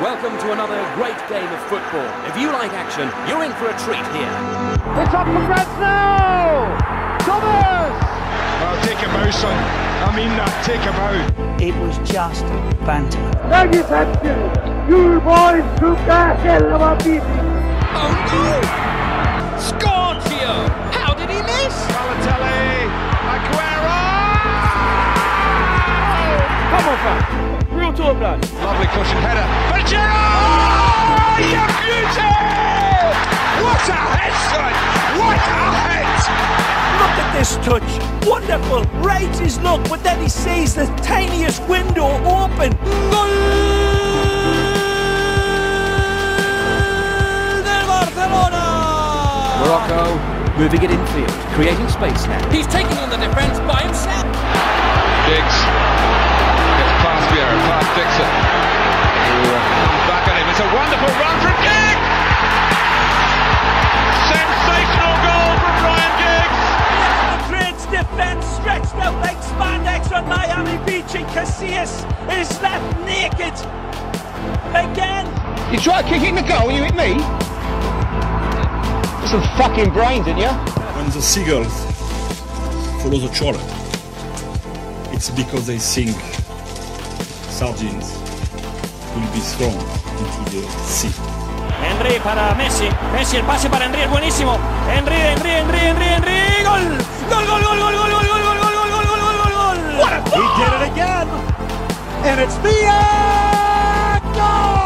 Welcome to another great game of football. If you like action, you're in for a treat here. It's up for grabs now! Thomas! Oh, take him out, son. I mean that, take him out. It was just banter. Ladies and gentlemen, you boys took the hell of a beating. Oh no! Scorchio! How did he miss? Balotelli! Aguero! Come on, fam. Real talk, lad. Lovely cushion header. For Gerrard! You beauty! What a head, son! What a head! Look at this touch. Wonderful. Rates his look, but then he sees the tiniest window open. Gol del Barcelona! Morocco moving it infield, creating space now. He's taking on the defence by himself. Giggs gets past Vieira, past Dixon. Comes back at him. It's a wonderful run from Giggs! Sensational goal from Ryan Giggs! Madrid's defence stretched out like spandex on Miami Beach, and Casillas is left naked again. You try kicking the goal, you hit me? Some fucking brains, didn't you? When the seagull follows a trawler, it's because they think sardines will be thrown into the sea. Henry para Messi. Messi, el pase para Henry es buenísimo. Henry, gol. Gol, gol, gol, gol, gol, gol, gol, gol, gol, gol, gol, gol, gol, gol. What a ball! He did it again. And it's the goal!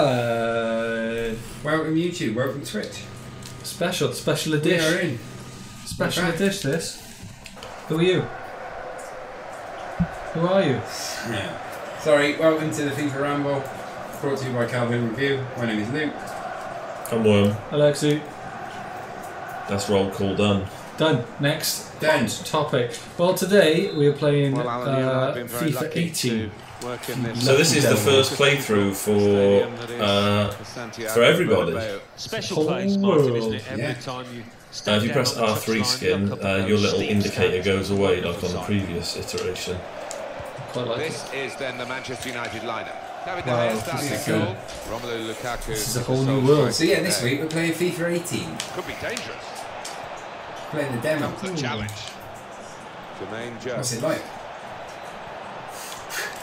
Alright. Welcome YouTube, welcome Twitch. Special We edition. are in. Special Okay. edition this. Who are you? Who are you? Yeah. Sorry, welcome to the FIFA Ramble, brought to you by Calhoun Review. My name is Luke. Come on, Alexi. that's roll call done. Done. Next Done. topic. Well, today we are playing FIFA 18. So this is the first playthrough for everybody. Special place, Martin, isn't it? Every Yeah. time you If you press R3 skin, your little indicator goes away like on the previous iteration. Quite like This it. is then the Manchester United lineup. David Wow, De Gea this starts is the good. goal. Romelu Lukaku. This is a whole new world. So yeah, this week we're playing FIFA 18. Could be dangerous. Playing the demo. Comes the challenge. Jermaine Joe. What's it like?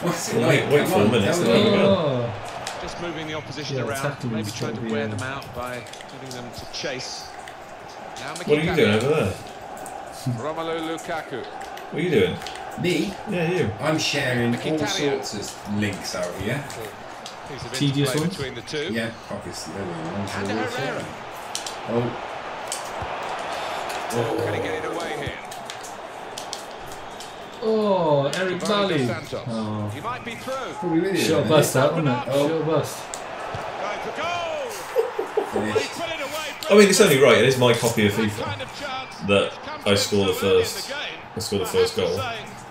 What's it Well, like? wait Come for a on, minute, tell there me. you go. Oh. just moving the opposition Yeah, around, tackling maybe is trying to probably, wear them out by getting them to chase. Now What are you doing over there? Romelu Lukaku. What are you doing? Me? Yeah, you. I'm sharing all Mkhitaryan. sorts of links out here. Piece of Tedious interplay ones? between the two. Yeah, obviously. There we go. And Herrera. Oh. Can he get it away here? Oh, Eric Valley. Santos. Oh. He might be through. Probably with you. Short bust that, wasn't it? Oh. Short bust. Going for goal. Finished. Put it away. I mean, it's only right. It is my copy of Kind FIFA of chance. that I score the first. I score the first goal.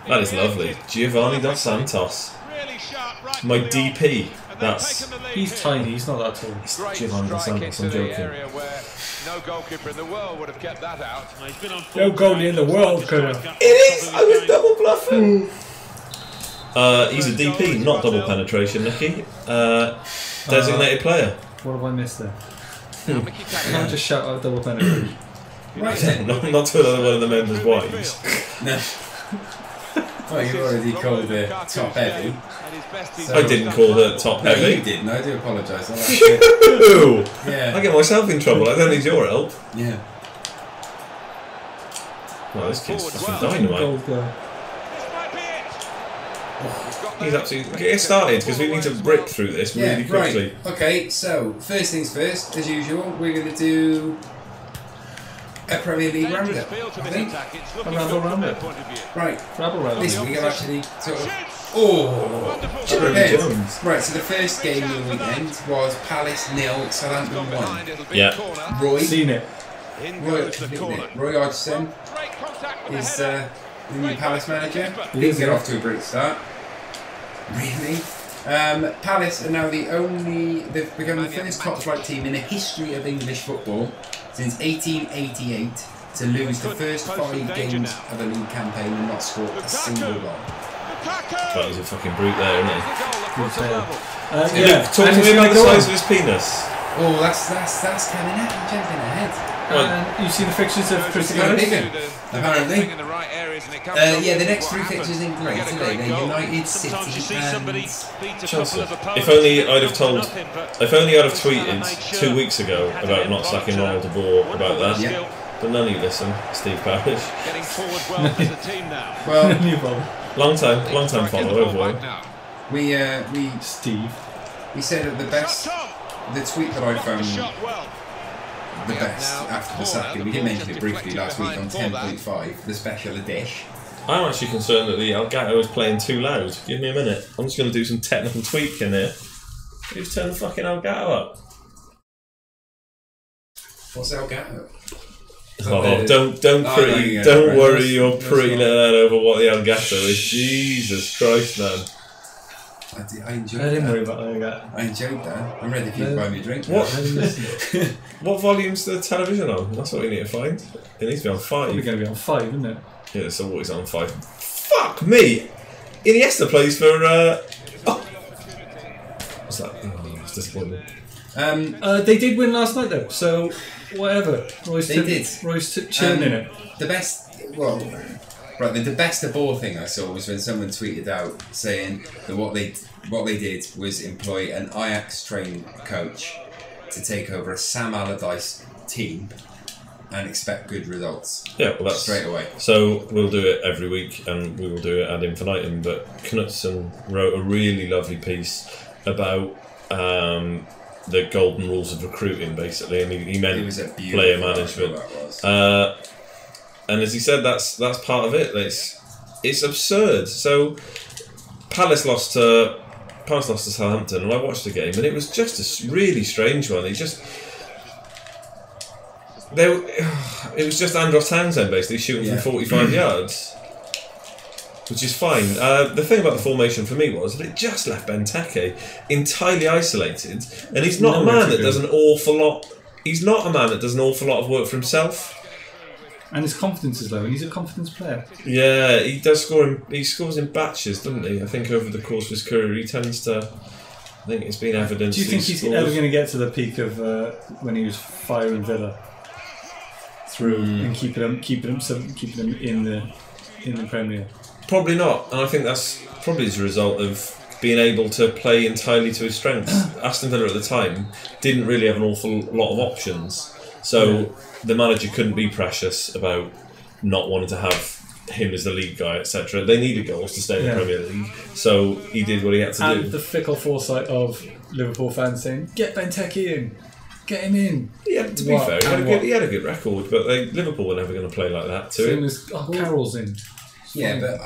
That is lovely. Giovanni dos Santos, Really sharp right my to the arm. DP. And they've That's taken the lead He's here. tiny, he's not that tall. it's Great Giovanni dos strike Santos. into I'm the joking. area where no goalkeeper in the world would have kept that out. He's been on No goalie in the world could have. It is. I was double bluffing. He's a DP, not double penetration, Nicky. Designated player. What have I missed there? Now I Mkhitaryan. can't just shout out double penetration. Right then. not to another one of the members' wives. No. Well, you already called her top heavy. At his best, he's I didn't call her top No, you heavy. didn't. I do apologise. I like it. Ooh, I Yeah. get myself in trouble. I don't need your help. Yeah. Well, this kid's Forward fucking well. dynamite. Gold guy. This might be it. He's got He's the- absolutely. Get started because we need to rip through this Yeah, really quickly. right. Okay, so first things first, as usual, we're going to do a Premier League Dangerous roundup, feel to I this think. attack. It's looking Ramble, good from Ramble. their point of view. Right, Rabble Rabble. this week I've actually sort of... Shoots. Oh! Wonderful Jeremy prepared. Jones. Right, so the first game of the weekend was Palace 0, Southampton Gone 1. behind, it'll be Yeah. a corner. Roy, Seen it. In Roy, goes the corner. Roy Hodgson, Great contact with is the new Palace manager. He didn't get off to a great start. Really? Palace are now they've become the first top-flight team in the history of English football since 1888 to lose the first 5 games of a league campaign and not score a single goal. That was a fucking brute there, isn't it? Yeah. Talk to me about the size of his penis. Oh, that's coming out and jumping ahead. And you see the fixtures of Crystal Palace? Apparently. Yeah, the next 3 fixtures ain't great today. They're United, City and Chelsea. If only I'd have tweeted 2 weeks ago about not sacking Ronald de Boer about that. Yeah. But none of you listen, Steve Parrish. Getting forward well as a team now. Well, long time follower of one. We said that the tweet that I found the best after the sacking, we did mention it briefly last week on 10.5, the special edition. I'm actually concerned that the Elgato is playing too loud. Give me a minute. I'm just going to do some technical tweaking here. Who's turned the fucking Elgato up? What's Elgato? Oh, don't worry your pretty little head over what the Elgato is. Jesus Christ, man. I enjoyed I didn't that. worry about that. I enjoyed that. I'm ready for you to buy me a drink. What volume's the television on? That's what we need to find. It needs to be on 5. Probably going to be on 5, isn't it? Yeah, it's always on 5. Fuck me! Iniesta plays for. What's that? Oh, it's disappointing. They did win last night though, so whatever. Roy's churning it. The best, the best of all thing I saw was when someone tweeted out saying that what they did was employ an Ajax trained coach to take over a Sam Allardyce team and expect good results. Yeah, well that's straight away. So we'll do it every week and we will do it ad infinitum. But Knutson wrote a really lovely piece about the golden rules of recruiting, basically, and he meant player management. And as he said, that's part of it. It's absurd. So Palace lost to Southampton, and I watched the game, and it was just a really strange one. It was just Andros Townsend basically shooting from 45 yards, which is fine. The thing about the formation for me was that it just left Benteke entirely isolated, and he's not a man that does an awful lot. He's not a man that does an awful lot of work for himself. And his confidence is low, and he's a confidence player. Yeah, he does score. He scores in batches, doesn't he? I think over the course of his career, he tends to. I think it's been evidenced. Do you think he's ever going to get to the peak of when he was firing Villa through and keeping them in the Premier? Probably not, and I think that's probably as a result of being able to play entirely to his strengths. Aston Villa at the time didn't really have an awful lot of options, so the manager couldn't be precious about not wanting to have him as the lead guy, etc. They needed goals to stay in the Premier League, so he did what he had to do. And the fickle foresight of Liverpool fans saying, "Get Benteke in, get him in." Yeah, to be fair, he had a good record, but Liverpool were never going to play like that to him. Carroll's in. Yeah, but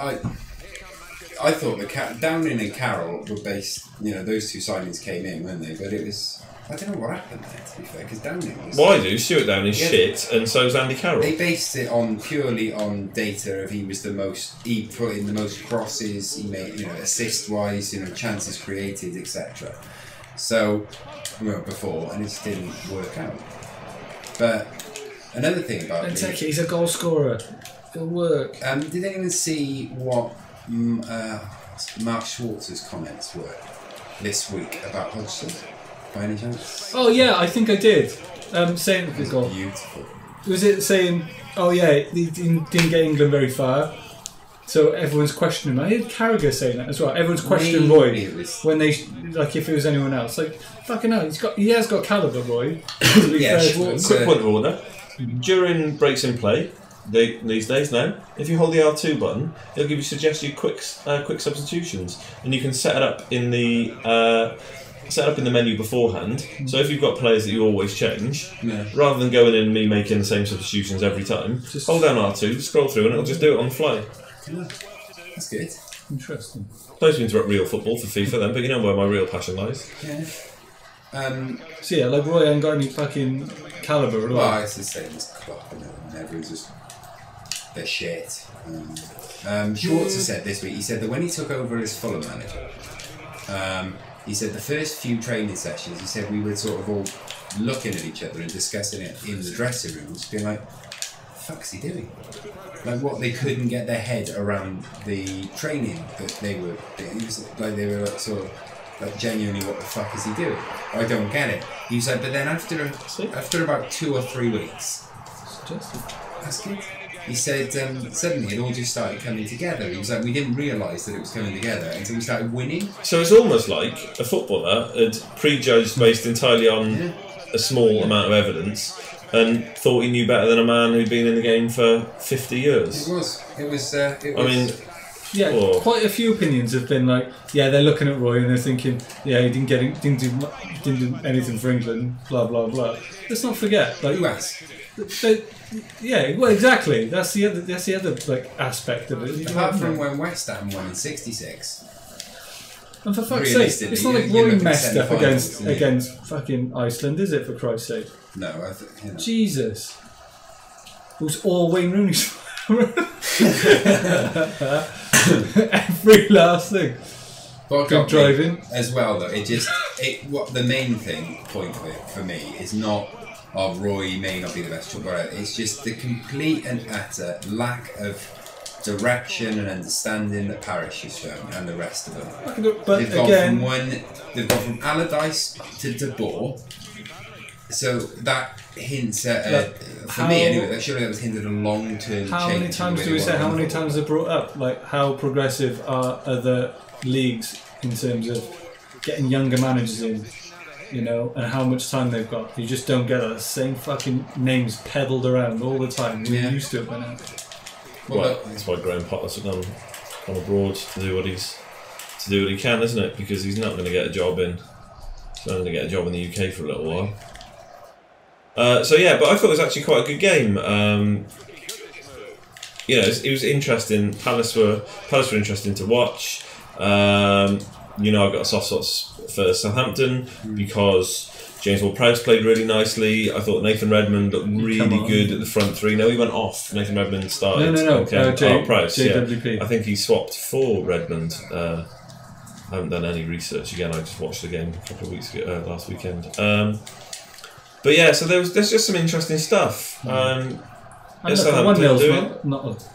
I thought Downing and Carroll were based. Those two signings came in, weren't they? But it was. I don't know what happened there, to be fair, because Downing was... Well, I do. Stuart Downing's shit, and so's Andy Carroll. They based it purely on data of he put in the most crosses, he made, assist-wise, chances created, etc. So, before, and it just didn't work out. But another thing about Benteke, he's a goal scorer. It'll work. Did anyone see what Mark Schwartz's comments were this week about Hodgson? By any chance? Oh yeah, I think I did. Saying it was beautiful. Was it saying, "Oh yeah, he didn't get England very far," so everyone's questioning him. I heard Carragher saying that as well. Everyone's questioning Roy when they if it was anyone else. Like fucking hell, he has got calibre, Roy. Quick point of order: during breaks in play. These days now, if you hold the R2 button, it'll give you suggested quick substitutions, and you can set it up in the menu beforehand. So if you've got players that you always change, rather than going in and me making the same substitutions every time, just hold down R2, scroll through, and it'll just do it on the fly. Yeah. That's good. Interesting. Supposed to interrupt real football for FIFA then, but you know where my real passion lies. Yeah. So yeah, like Roy ain't got any fucking calibre at all. Well, it's the same as Klopp, and everyone's just They're shit. Schwarzer said this week, he said that when he took over as Fulham manager, he said the first few training sessions, he said we were sort of all looking at each other and discussing it in the dressing room, just being like, what the fuck's he doing? Like, what, they couldn't get their head around the training that they were like sort of like, genuinely, what the fuck is he doing? I don't get it. He said, but then after about 2 or 3 weeks, that's good. He said suddenly it all just started coming together. He was like, we didn't realise that it was coming together until we started winning. So it's almost like a footballer had prejudged based entirely on a small amount of evidence and thought he knew better than a man who'd been in the game for 50 years. It was. I mean, yeah, quite a few opinions have been like, yeah, they're looking at Roy and they're thinking, yeah, he didn't do anything for England, blah blah blah. Let's not forget, like, who has? Yeah, well, exactly. That's the other like aspect of it. Apart from when West Ham won in '66. And for fuck's sake, it's not like Roy messed up against fucking Iceland, is it? For Christ's sake. No, I think. You know. Jesus. It was all Wayne Rooney's. Every last thing. But good driving as well, though. What the main point of it for me is not. Roy may not be the best footballer. It's just the complete and utter lack of direction and understanding that Parish has shown, and the rest of them. But they've gone from Allardyce to De Boer. So that hints at, for me anyway, that surely that was hinted at a long-term change. How many times do we say? How many times they're brought up? Like, how progressive are other leagues in terms of getting younger managers in? You know, and how much time they've got. You just don't get the same fucking names peddled around all the time. We're used to it by now. Well, that's why Graham Potter's gone abroad to do what he can, isn't it? Because he's not going to get a job in. He's not going to get a job in the UK for a little while. So yeah, but I thought it was actually quite a good game. You know, it was interesting. Palace were interesting to watch. You know, I've got a soft spot for Southampton because James Ward-Prowse played really nicely. I thought Nathan Redmond looked really good at the front three. No, he went off. Nathan Redmond started. No. Okay. Prowse, JWP. Yeah. I think he swapped for Redmond. I haven't done any research again. I just watched the game a couple of weeks ago, last weekend. But yeah, so there's just some interesting stuff. And look, 1-0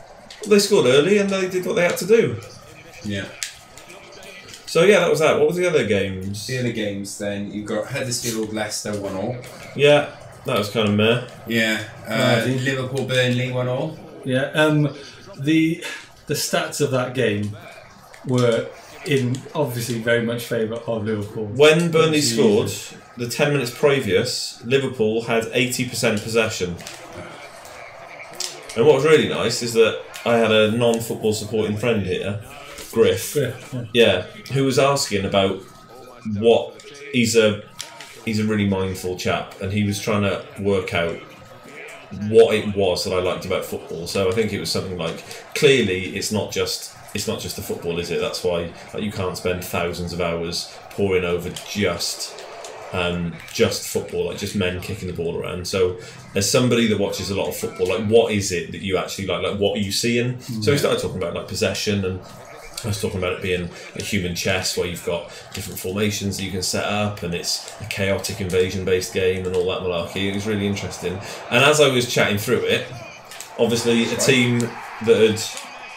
they scored early and they did what they had to do. Yeah. So yeah, that was that. What was the other games? The other games then, you've got Huddersfield, Leicester 1-1. Yeah, that was kind of meh. Yeah. Liverpool, Burnley 1-1. Yeah. The stats of that game were obviously very much favour of Liverpool. When Burnley scored, the 10 minutes previous, Liverpool had 80% possession. And what was really nice is that I had a non-football supporting friend here, Griff, who was asking about what he's a really mindful chap, and he was trying to work out what it was that I liked about football. So I think it was something like, clearly it's not just the football, is it? That's why you can't spend thousands of hours poring over just football, like just men kicking the ball around. So as somebody that watches a lot of football, like what is it that you actually like what are you seeing? So we started talking about like possession, and I was talking about it being a human chess where you've got different formations that you can set up, and it's a chaotic invasion based game and all that malarkey. It was really interesting. And as I was chatting through it, obviously a team that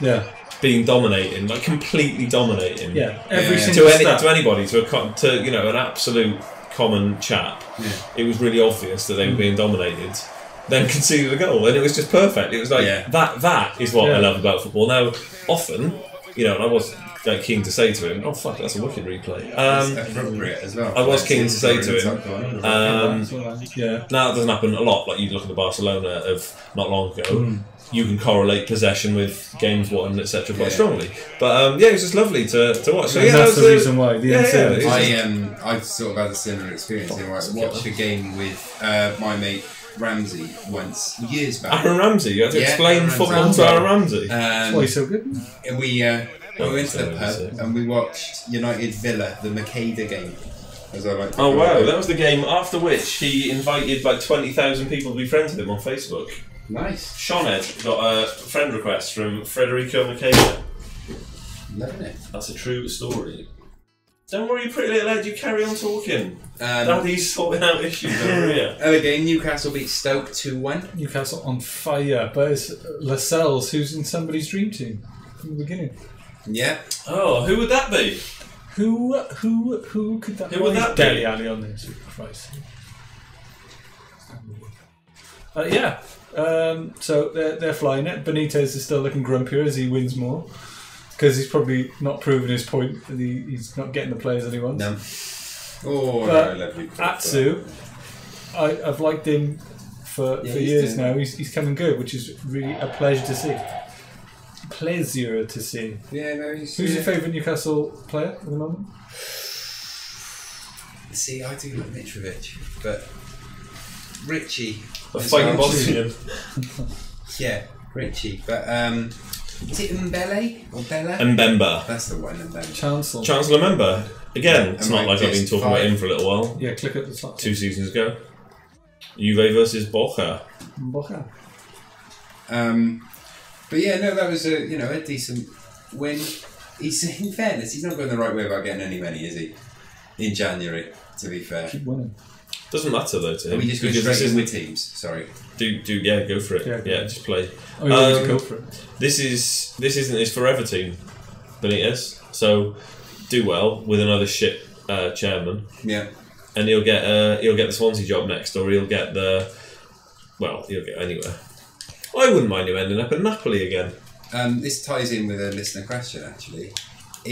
had been dominating, like completely dominating, every single to anybody, to you know, an absolute common chap, it was really obvious that they were being dominated, then conceded a goal, and it was just perfect. It was like that is what I love about football. Now, often, you know, and I was like keen to say to him, "Oh fuck, that's a wicked replay." Appropriate as well. I was keen to say to him, now it doesn't happen a lot. Like you look at the Barcelona of not long ago. You can correlate possession with games won, etc. quite strongly. But it was just lovely to watch. So, that's the reason why. I sort of had a similar experience. I watched a game with my mate Ramsey once, years back. Aaron Ramsey? You had to explain football to Aaron Ramsey? That's why he's so good. We went to the pub and we watched United Villa, the Makeda game. As I like to wow, that was the game after which he invited like 20,000 people to be friends with him on Facebook. Nice. Shoned got a friend request from Federico Michaela. Loving it. That's a true story. Don't worry, pretty little lad, you carry on talking. Daddy's sorting out issues over here. Other game, Newcastle beat Stoke 2-1. Newcastle on fire, but it's Lascelles who's in somebody's dream team from the beginning. Yeah. Oh, who would that be? Who could that be? Who would that be? Dele Alli on this, Christ. Yeah. So they're flying it. Benitez is still looking grumpier as he wins more. Because he's probably not proven his point that he's not getting the players that he wants. No. Oh, but no, lovely. Atsu, I've liked him for years now. He's coming good, which is really a pleasure to see. Pleasure to see. Yeah, no, Who's your favourite Newcastle player at the moment? See, I do like Mitrovic, but Richie. A fighting Bosnian. Yeah, Richie. But is it Mbele or Bella? Mbemba. That's the one, Mbemba. Chancellor Member. Again, it's not like I've been talking about him for a little while. Yeah, click at the top. 2 seasons ago. Juve versus Boca. But yeah, no, that was a decent win. He's, in fairness, he's not going the right way about getting any money, is he? In January, to be fair. Keep winning. Doesn't matter though to him. We just go straight in with teams. Sorry. Yeah, go for it. Yeah, just play. Oh, you always go for it. This isn't his forever team, Benitez. So do well with another shit chairman. Yeah. And he'll get the Swansea job next, or he'll get anywhere. I wouldn't mind him ending up at Napoli again. This ties in with a listener question actually.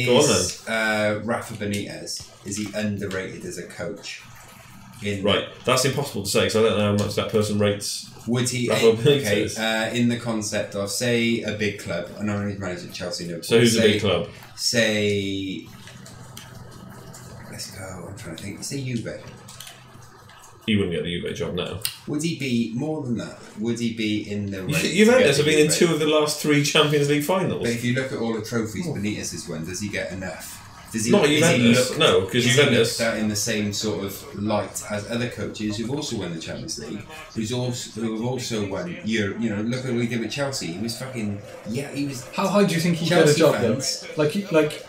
Go on then. Rafa Benitez, is he underrated as a coach? Right, that's impossible to say because I don't know how much that person rates. Would he? In the concept of, say, a big club. I know he's managed at Chelsea. Liverpool. So who's a big club? Say, let's go. I'm trying to think. Say Juve. He wouldn't get the Juve job now. Would he be more than that? Would he be in the race? Juventus have been in 2 of the last 3 Champions League finals. But if you look at all the trophies Benitez has won, does he get enough? Does he, not Juventus, no, because Juventus looked at in the same sort of light as other coaches who've also won the Champions League, who have also won Europe. Look at what he did with Chelsea. He was fucking he was. How high do you think he got a job though? Like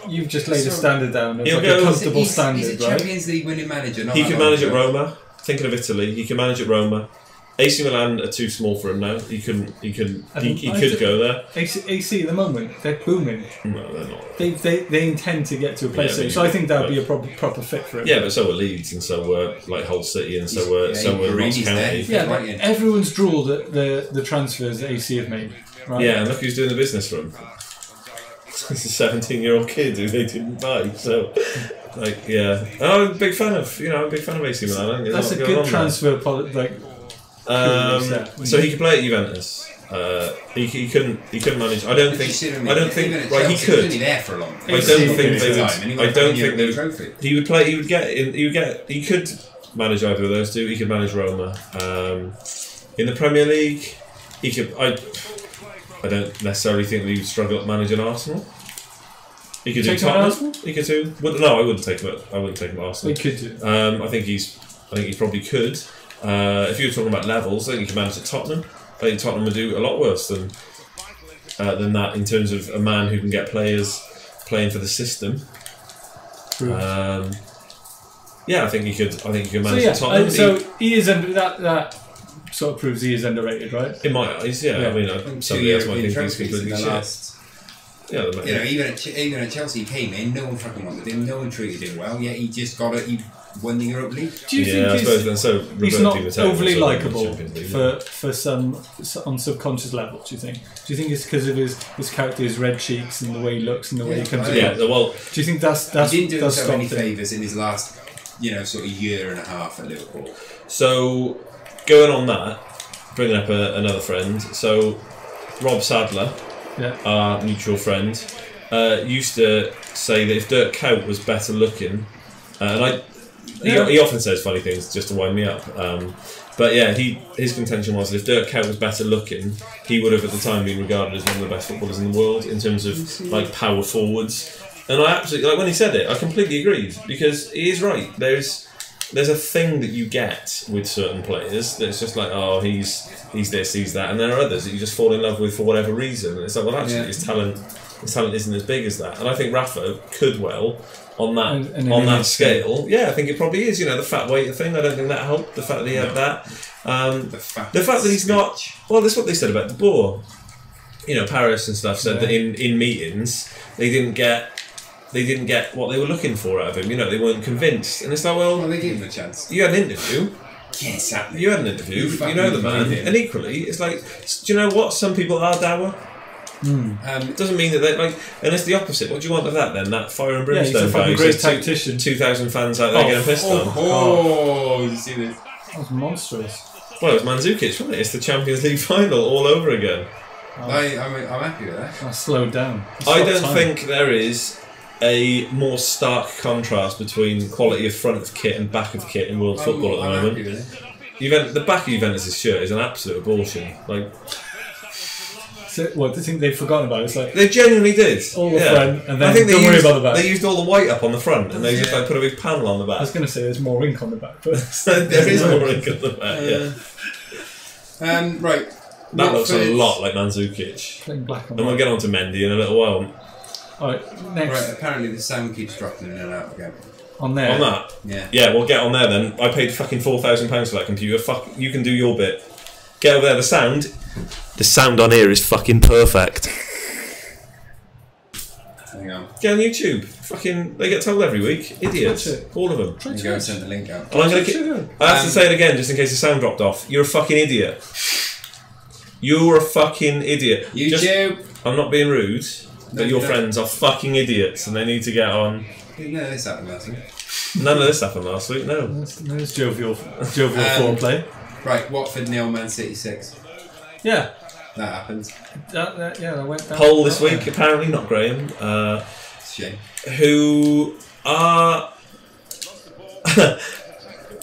you've just laid a standard down, a comfortable standard, he's a Champions League winning manager. He can manage at Roma. Thinking of Italy, he can manage at Roma. AC Milan are too small for him now. He could go there. AC at the moment, they're booming. No, they're not. They intend to get to a place there, so I think that would be a proper fit for him. Yeah, but so were Leeds, and so were Hull City, and so were Ross County. Yeah, but everyone's drooled at the transfers that AC have made. Right? Yeah, and look who's doing the business for him. It's a 17-year-old kid who they didn't buy. So. And I'm a big fan of AC Milan. That's a good transfer so he could play at Juventus. He couldn't manage. I don't think. He could. Only there for a long time. I don't think they would. He would play. He could manage either of those 2. He could manage Roma. In the Premier League, he could. I don't necessarily think that he would struggle at managing Arsenal. He could do Tottenham. He could do. No, I wouldn't take him at Arsenal. He could do. I think he probably could. If you were talking about levels, I think he could manage at Tottenham. I think Tottenham would do a lot worse than that in terms of a man who can get players playing for the system. I think he could. Manage at Tottenham. So he is under that. Sort of proves he is underrated, right? In my eyes, yeah. I mean, somebody else might think he's completely shit. Yeah, even at Chelsea, he came in. No one fucking wanted him. No one treated him well. Yet he just got it. He won the Europa League. Do you think he's not overly likeable for some on subconscious level? Do you think? Do you think it's because of his character, his red cheeks, and the way he looks, and the way he comes? Well, do you think that's he didn't do himself any favours in his last, sort of year and a half at Liverpool? So going on that, bringing up another friend. So Rob Sadler. Our mutual friend used to say that if Dirk Kuyt was better looking, he often says funny things just to wind me up. But yeah, his contention was that if Dirk Kuyt was better looking, he would have at the time been regarded as one of the best footballers in the world in terms of power forwards. And I absolutely when he said it, I completely agreed because he is right. there's a thing that you get with certain players that's just like, oh, he's this, he's that, and there are others that you just fall in love with for whatever reason. And it's like, well, actually, his talent isn't as big as that. And I think Rafa could well on that scale. Yeah, I think it probably is. You know, the fat weight thing. I don't think that helped. The fact that he had that. The fact that he's not. Well, that's what they said about De Boer. You know, Paris and stuff said that in meetings they didn't get what they were looking for out of him. You know, they weren't convinced, and it's like, well, they gave him a chance. You had an interview. Yeah, exactly. You had an interview. You know the man, and equally, it's like, do you know what? Some people are dour. It doesn't mean that they like, and it's the opposite. What do you want of that then? That fire and brimstone he's a guy. great tactician. 2,000 fans out there getting pissed on. Oh, you see this? That was monstrous. Well, it was Mandzukic, wasn't it? It's the Champions League final all over again. I'm happy with that. I slowed down. I don't think there is a more stark contrast between quality of front of kit and back of kit in world football at the moment. The back of Juventus' shirt is an absolute abortion. Like, so, what, do you think they've forgotten about it? It's like they genuinely did. All the front, and then I think don't worry about the back. They used all the white up on the front, and they just like put a big panel on the back. I was going to say there's more ink on the back, but there is more ink on the back. Yeah. Right. That looks a lot like Mandzukic. And we'll get on to Mendy in a little while. Alright, next. Right, apparently the sound keeps dropping in and out again. On there? On that? Yeah. Yeah, we'll get on there then. I paid fucking £4,000 for that computer. Fuck, you can do your bit. Get over there. The sound on here is fucking perfect. Hang on. Get on YouTube. Fucking, they get told every week. Idiots. All of them. You go and send the link out. And I have to say it again, just in case the sound dropped off. You're a fucking idiot. You're a fucking idiot. YouTube. I'm not being rude, but your friends are fucking idiots, and they need to get on. None of this happened last week. None of this happened last week. No. There's jovial foreplay. Right, Watford 0, Man City 6. Yeah. That happened. That went down. Poll this week, apparently, not Graham. Shame. Who are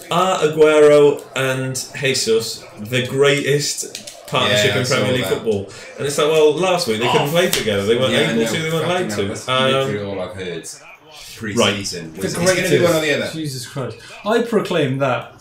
Aguero and Jesus the greatest partnership in Premier League football? And it's like, well, last week they couldn't play together. They weren't able to. They weren't allowed to. That's literally all I've heard pre-season. Right. He's going to do one or the other. Jesus Christ! I proclaim that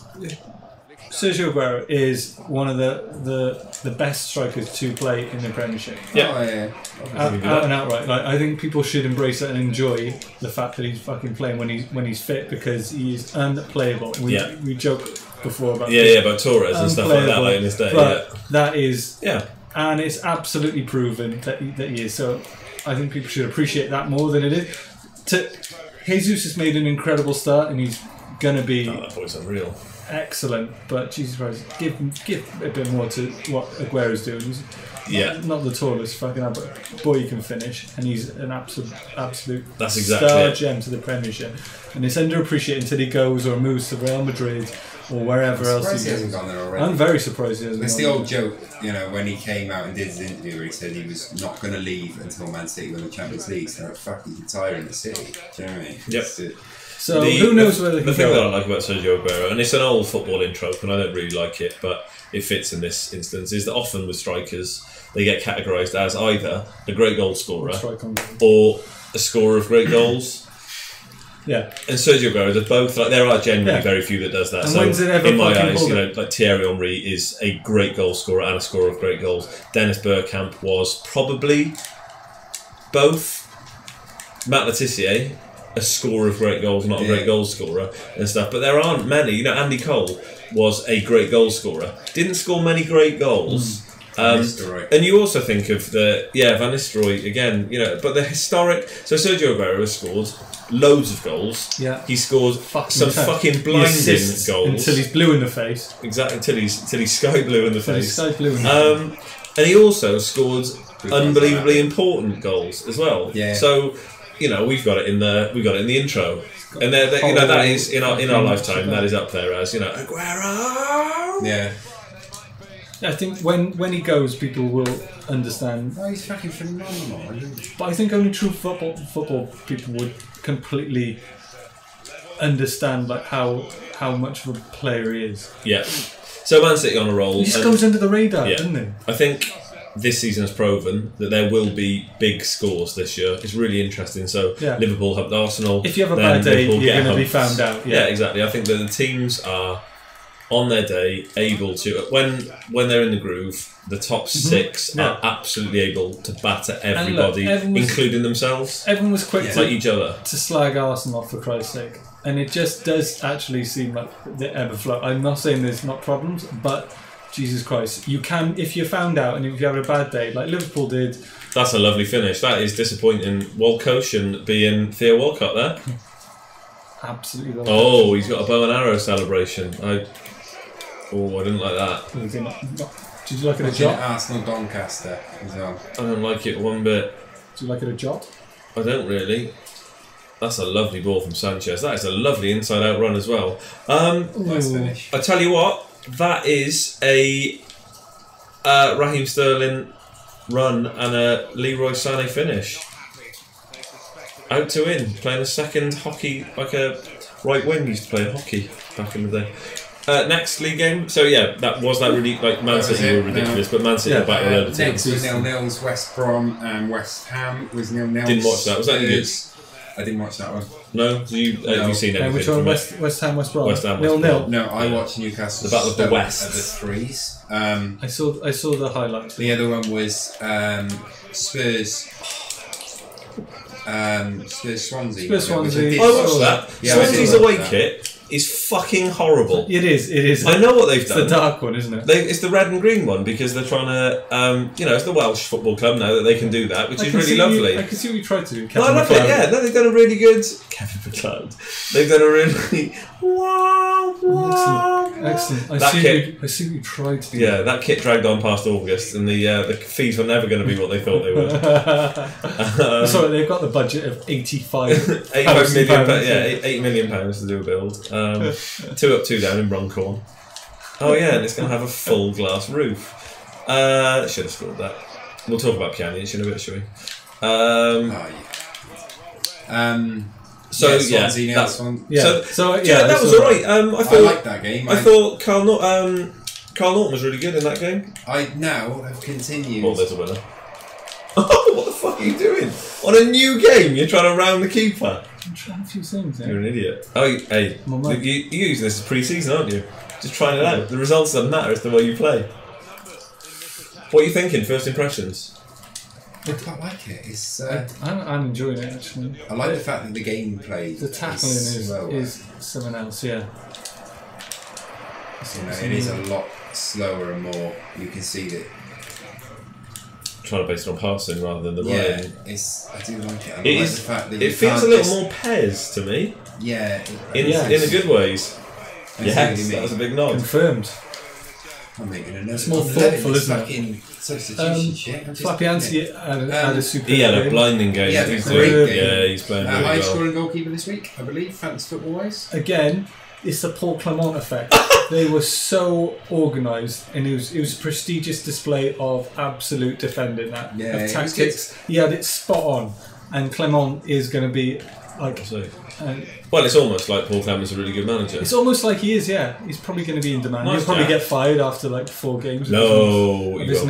Sergio Aguero is one of the best strikers to play in the Premiership. Yeah. Oh, yeah. Out and outright. Like, I think people should embrace it and enjoy the fact that he's fucking playing when he's fit, because he is unplayable. We joke before about about Torres and stuff like that in his day. But that is and it's absolutely proven that he is. So I think people should appreciate that more than it is. Jesus has made an incredible start, and he's gonna be that boy's unreal. Excellent, but Jesus Christ, give a bit more to what Aguero's doing. He's not the tallest fucking but boy, he can finish, and he's an absolute star gem to the Premiership, and it's underappreciated until he goes or moves to Real Madrid or wherever else he hasn't gone there already. I'm very surprised he hasn't. It's the old joke, you know, when he came out and did his interview where he said he was not going to leave until Man City won the Champions League. So fuck, he's retiring the City. Do you know what I mean? Yep. So who knows where they can go? The thing that I like about Sergio Aguero, and it's an old footballing trope, and I don't really like it, but it fits in this instance, is that often with strikers they get categorised as either a great goal scorer or a scorer of great goals. Yeah. And Sergio Aguero does both. Like, there are generally very few that does that. And so when's it ever in my eyes, pulled you know, like Thierry Henry is a great goal scorer and a scorer of great goals. Dennis Bergkamp was probably both. Matt Le Tissier, a scorer of great goals, not a great goal scorer and stuff. But there aren't many. You know, Andy Cole was a great goal scorer. Didn't score many great goals. And you also think of Van Nistelrooy again. You know, but the historic. So Sergio Aguero has scored loads of goals. Yeah, he scored some fucking blinding goals until he's blue in the face. Exactly, until he's sky blue in the face. Sky blue in the face. And he also scored unbelievably important goals as well. Yeah. So, you know, we've got it in the intro, and you know, that is in our lifetime, that is up there as, you know, Aguero. Yeah. I think when he goes, people will understand. Oh, he's fucking phenomenal. But I think only true football people would completely understand like how much of a player he is. Yeah. So Man City on a roll. He just goes under the radar, doesn't he? I think this season has proven that there will be big scores this year. It's really interesting. So Liverpool have Arsenal. If you have a bad day, you're going to be found out. Yeah, exactly. I think that the teams are on their day able to, when they're in the groove, the top 6 are absolutely able to batter everybody, including themselves. Everyone was quick like each other to slag Arsenal off, for Christ's sake. And it just does actually seem like the ebb and flow. I'm not saying there's not problems, but Jesus Christ, you can, if you're found out and if you have a bad day, like Liverpool did. That's a lovely finish. That is disappointing. Walt Koshin being Theo Walcott there. Absolutely. Oh, he's got a bow and arrow celebration. I didn't like that. Did you like it a jot? Arsenal Doncaster as well. I don't like it one bit. Do you like it a jot? I don't really. That's a lovely ball from Sanchez. That is a lovely inside-out run as well. Nice finish. I tell you what, that is a Raheem Sterling run and a Leroy Sané finish. Out to in, playing a second hockey, like a right wing. He used to play hockey back in the day. Next league game. So yeah, that really like Man City were ridiculous, but Man City were back a load of teams. Next was 0-0's West Brom and West Ham was 0-0. Didn't watch that. Was that any good? I didn't watch that one. No? Have you seen anything? Which one? West Ham, West Brom. West Ham, West 0-0. Brom. No, I watched Newcastle. The Battle of the West. At the Threes. I saw the highlights. The other one was Spurs. Spurs Swansea. Spurs Swansea. I watched that. Yeah, Swansea's away kit is fucking horrible. It is. I know what they've done. It's the dark one, isn't it? It's the red and green one because they're trying to, it's the Welsh Football Club now that they can do that, which is really lovely. I can see what you tried to do. I love it, yeah. No, they've done a really good... Kevin McLeod. They've done a really... Excellent. I see what you tried to do. Yeah, that kit dragged on past August and the fees were never going to be what they thought they were. Sorry, they've got the budget of £85 million. £8 million to do a build. 2 up, 2 down in Runcorn. Oh yeah, and it's going to have a full glass roof. Should have scored that. We'll talk about Pjanic in a bit, shall we? That was alright. I liked that game. I thought Carl Norton was really good in that game. I now have continued. Oh, there's a winner. What the fuck are you doing? On a new game, you're trying to round the keeper. I'm trying a few things. You're an idiot. Oh, hey, you're using this as pre-season, aren't you? Just trying it out. The results doesn't matter, it's the way you play. What are you thinking? First impressions? I quite like it. It's. I'm enjoying it actually. I like the fact that the gameplay. The tackling is something else. Yeah. It is a lot slower and more. You can see that. Trying to base it on passing rather than the running. I do like it. It is. The fact that it feels a little more Pez to me. Yeah. In the good ways. Yes, that was a big nod. Confirmed. I'm making a note. It's more thoughtful, isn't it? Substitution shit. Flappy Anti had a super. He had a blinding game. Yeah, he's playing really well. Highest scoring goalkeeper this week, I believe, fantasy football wise. Again, it's the Paul Clement effect. They were so organised, and it was a prestigious display of absolute defending. Of tactics. He had it spot on, and Clement is going to be like. Well, it's almost like Paul Clement's a really good manager. It's almost like he is, yeah. He's probably going to be in demand. He'll probably get fired after like 4 games. No, they've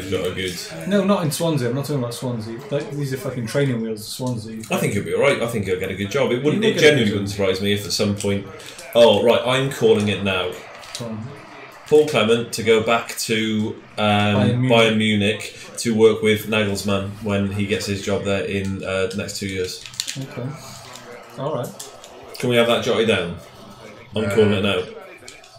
got a good. No, not in Swansea. I'm not talking about Swansea. These are fucking training wheels at Swansea. I think he'll be alright. I think he'll get a good job. It genuinely wouldn't surprise me if at some point. Oh right, I'm calling it now. Paul Clement to go back to Bayern Munich to work with Nagelsmann when he gets his job there in the next 2 years. Okay. Alright. Can we have that jotted down? I'm calling it now.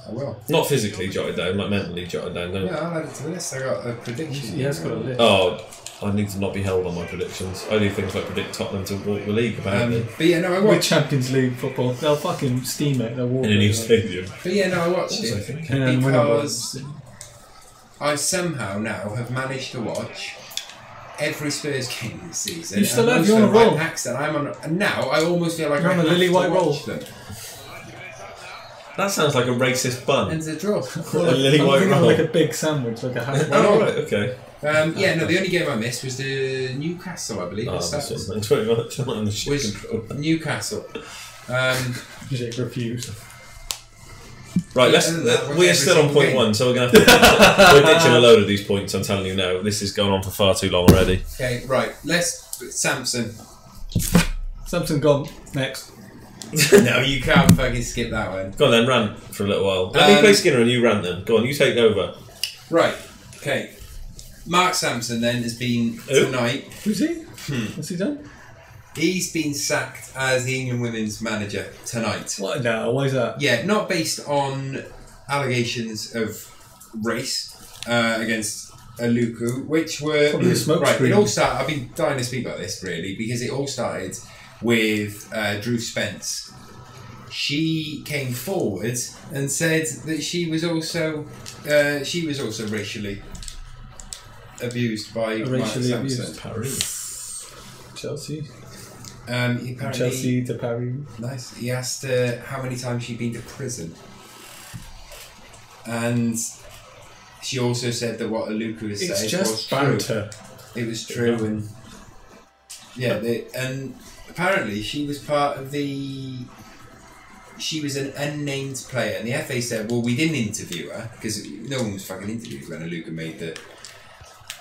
I will. Not physically jotted down, like mentally jotted down. No. Yeah, I'll add it to the list. I got a prediction. He has got a list. Oh, I need to not be held on my predictions. I do things like predict Tottenham to walk the league apparently. But yeah, no, I watched. With Champions League football, they'll fucking steam it. They'll walk in a new stadium. But yeah, no, I watched it because I somehow now have managed to watch every Spurs game this season. You still have, you're on a roll. And now I almost feel like you're on a lily white roll. That sounds like a racist bun. And a draw. A lily white roll. Like a big sandwich, like a half. Oh, right, okay. The only game I missed was the Newcastle, I believe. Thanks very much. I'm on the shit control. Newcastle. Jake refused. Right, we're still on point 1, so we're going to have to... we're ditching a load of these points, I'm telling you now. This is going on for far too long already. Okay, right, Sampson. Sampson gone, next. No, you can't fucking skip that one. Go on then, rant for a little while. Let me play Skinner and you rant then. Go on, you take over. Right, okay. Mark Sampson then has been tonight... Who's he? What's he done? He's been sacked as the England women's manager tonight. What? No, why is that? Yeah, not based on allegations of race against Aluku, which were... Probably a smoke screen. It all started... I've been dying to speak about this, really, because it all started with Drew Spence. She came forward and said that she was also racially abused by Mark Sampson. Paris. Chelsea. Apparently, Chelsea to Paris. Nice. He asked her how many times she'd been to prison. And she also said that what Aluku has said was true. It was true, and and apparently she was part of the... She was an unnamed player, and the FA said, well, we didn't interview her, because no one was fucking interviewed when Aluku made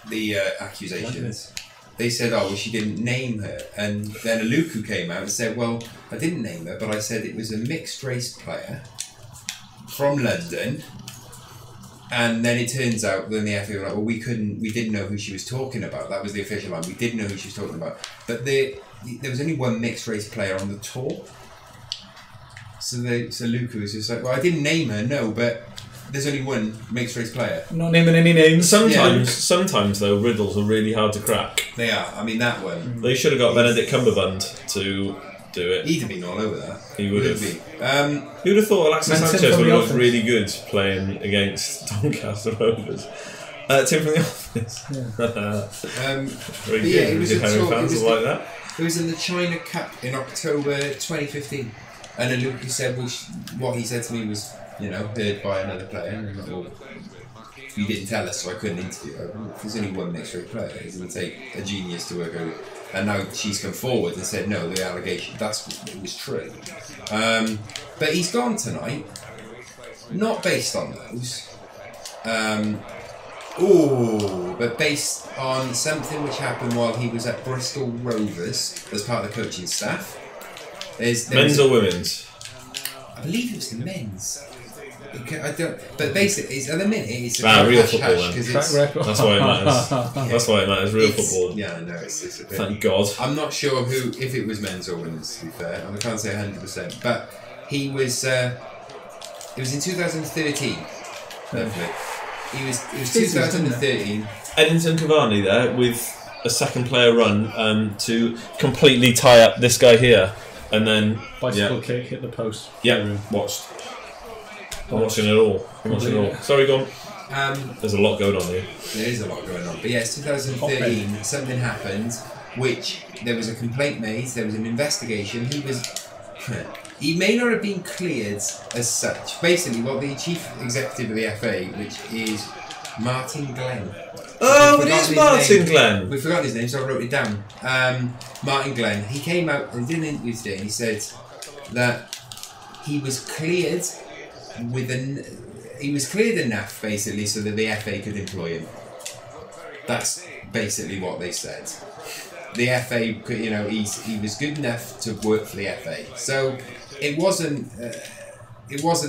the accusations. They said, oh, well, she didn't name her. And then Aluku came out and said, well, I didn't name her, but I said it was a mixed race player from London. And then it turns out, then the FA were like, well, we didn't know who she was talking about. That was the official line. We didn't know who she was talking about. But there was only one mixed race player on the tour. So Aluku was just like, well, I didn't name her, no, but there's only one mixed race player. I'm not naming any names. Sometimes though, riddles are really hard to crack. They are. I mean, that one. They should have got Benedict Cumberbund to do it. He'd have been all over that. He would have. Who'd have thought Alexis Sanchez would have looked really good playing against Doncaster Rovers? Tim from the Office. Yeah. Very good. It was fans like that. It was in the China Cup in October 2015. And Aluku said, well, what he said to me was, heard by another player. And I'm like, well, you didn't tell us, so I couldn't interview her. If there's only one mixed race player, it's going to take a genius to work out. And now she's come forward and said, no, the allegation, it was true. But he's gone tonight, not based on those. But based on something which happened while he was at Bristol Rovers as part of the coaching staff. Men's or women's? I believe it was the men's. I don't. But basically, at the minute, it's real football. That's why it matters. That's why it matters. Real football. Yeah, I know. It's a bit. Thank God. I'm not sure if it was men's or women's. To be fair, I can't say 100%. But he was. It was in 2013. Lovely. It was 2013. Edinson Cavani there with a second player run to completely tie up this guy here. And then bicycle kick hit the post. Yeah, watched. I'm watching it all. Sorry, go on. There's a lot going on here. There is a lot going on. But yes, 2013, something happened, which there was a complaint made. There was an investigation. He may not have been cleared as such. Basically, what the chief executive of the FA, which is Martin Glenn. Oh, it is Martin Glenn. We forgot his name, so I wrote it down. Martin Glenn. He came out and did an interview today, and he said that he was cleared enough, basically, so that the FA could employ him. That's basically what they said. The FA could, he was good enough to work for the FA. So it wasn't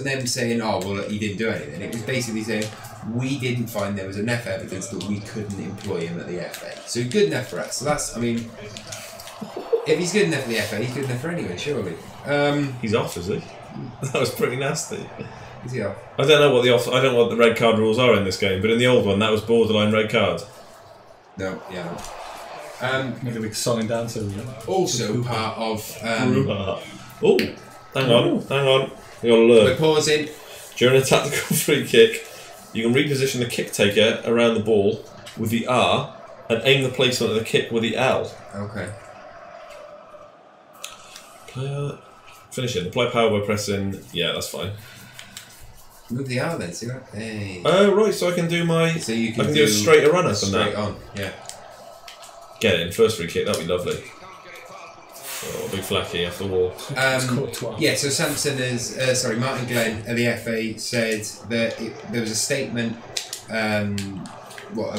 them saying, oh, well, he didn't do anything. It was basically saying, we didn't find there was enough evidence that we couldn't employ him at the FA. So he's good enough for us. So that's, if he's good enough for the FA, he's good enough for anyone, surely. He's off, is he? That was pretty nasty. Is he off? I don't know what the red card rules are in this game, but in the old one, that was borderline red card. No, yeah. Maybe we can song and dance over it. Also part of... oh, hang on. You got to learn. We're pausing. During a tactical free kick, you can reposition the kick taker around the ball with the R and aim the placement of the kick with the L. Okay. Finishing. Apply power by pressing. Yeah, that's fine. Move the R then, see that? Hey. Oh, right, so I can do my... So you can I can do a straighter runner from that. Straight on, yeah. Get it in, first free kick, that'd be lovely. Oh, big flacky off the wall. Yeah, so Sampson is Martin Glenn at the FA said that there was a statement, a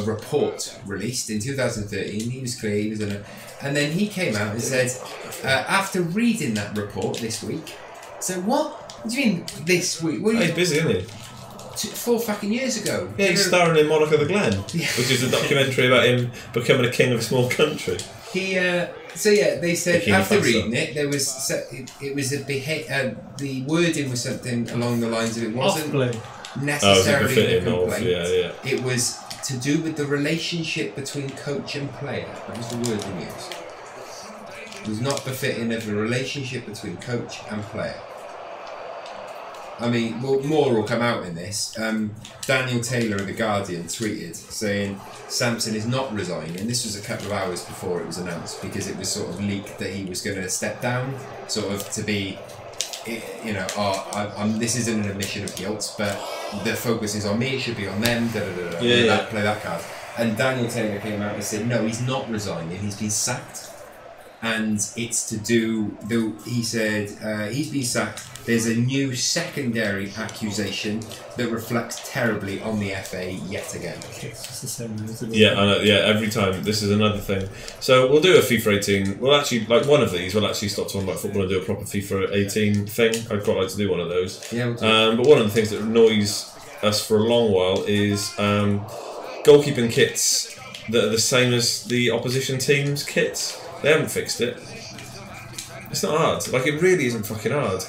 report released in 2013. He was clear, he was in it, and then he came out and said, after reading that report this week. So what? What do you mean this week? What he's busy, isn't he? 4 fucking years ago. Yeah, he's starring in Monarch of the Glen, which is a documentary about him becoming a king of a small country. They said after reading it, there was the wording was something along the lines of it wasn't necessarily a complaint. It was to do with the relationship between coach and player. That was the wording used. It was not befitting of the relationship between coach and player. I mean, more will come out in this. Daniel Taylor of The Guardian tweeted saying Sampson is not resigning. This was a couple of hours before it was announced because it was sort of leaked that he was going to step down, sort of to be, this isn't an admission of guilt, but the focus is on me, it should be on them, play that card. And Daniel Taylor came out and said, no, he's not resigning, he's been sacked. And it's to do, he said, he's been sacked. There's a new secondary accusation that reflects terribly on the FA yet again. It's just the same, isn't it? Yeah, I know, yeah, every time. This is another thing. So we'll do a FIFA 18. We'll actually, like one of these, we'll actually stop talking about football and do a proper FIFA 18 thing. I'd quite like to do one of those. Yeah, we'll do but one of the things that annoys us for a long while is goalkeeping kits that are the same as the opposition team's kits. They haven't fixed it. It's not hard. Like, it really isn't fucking hard.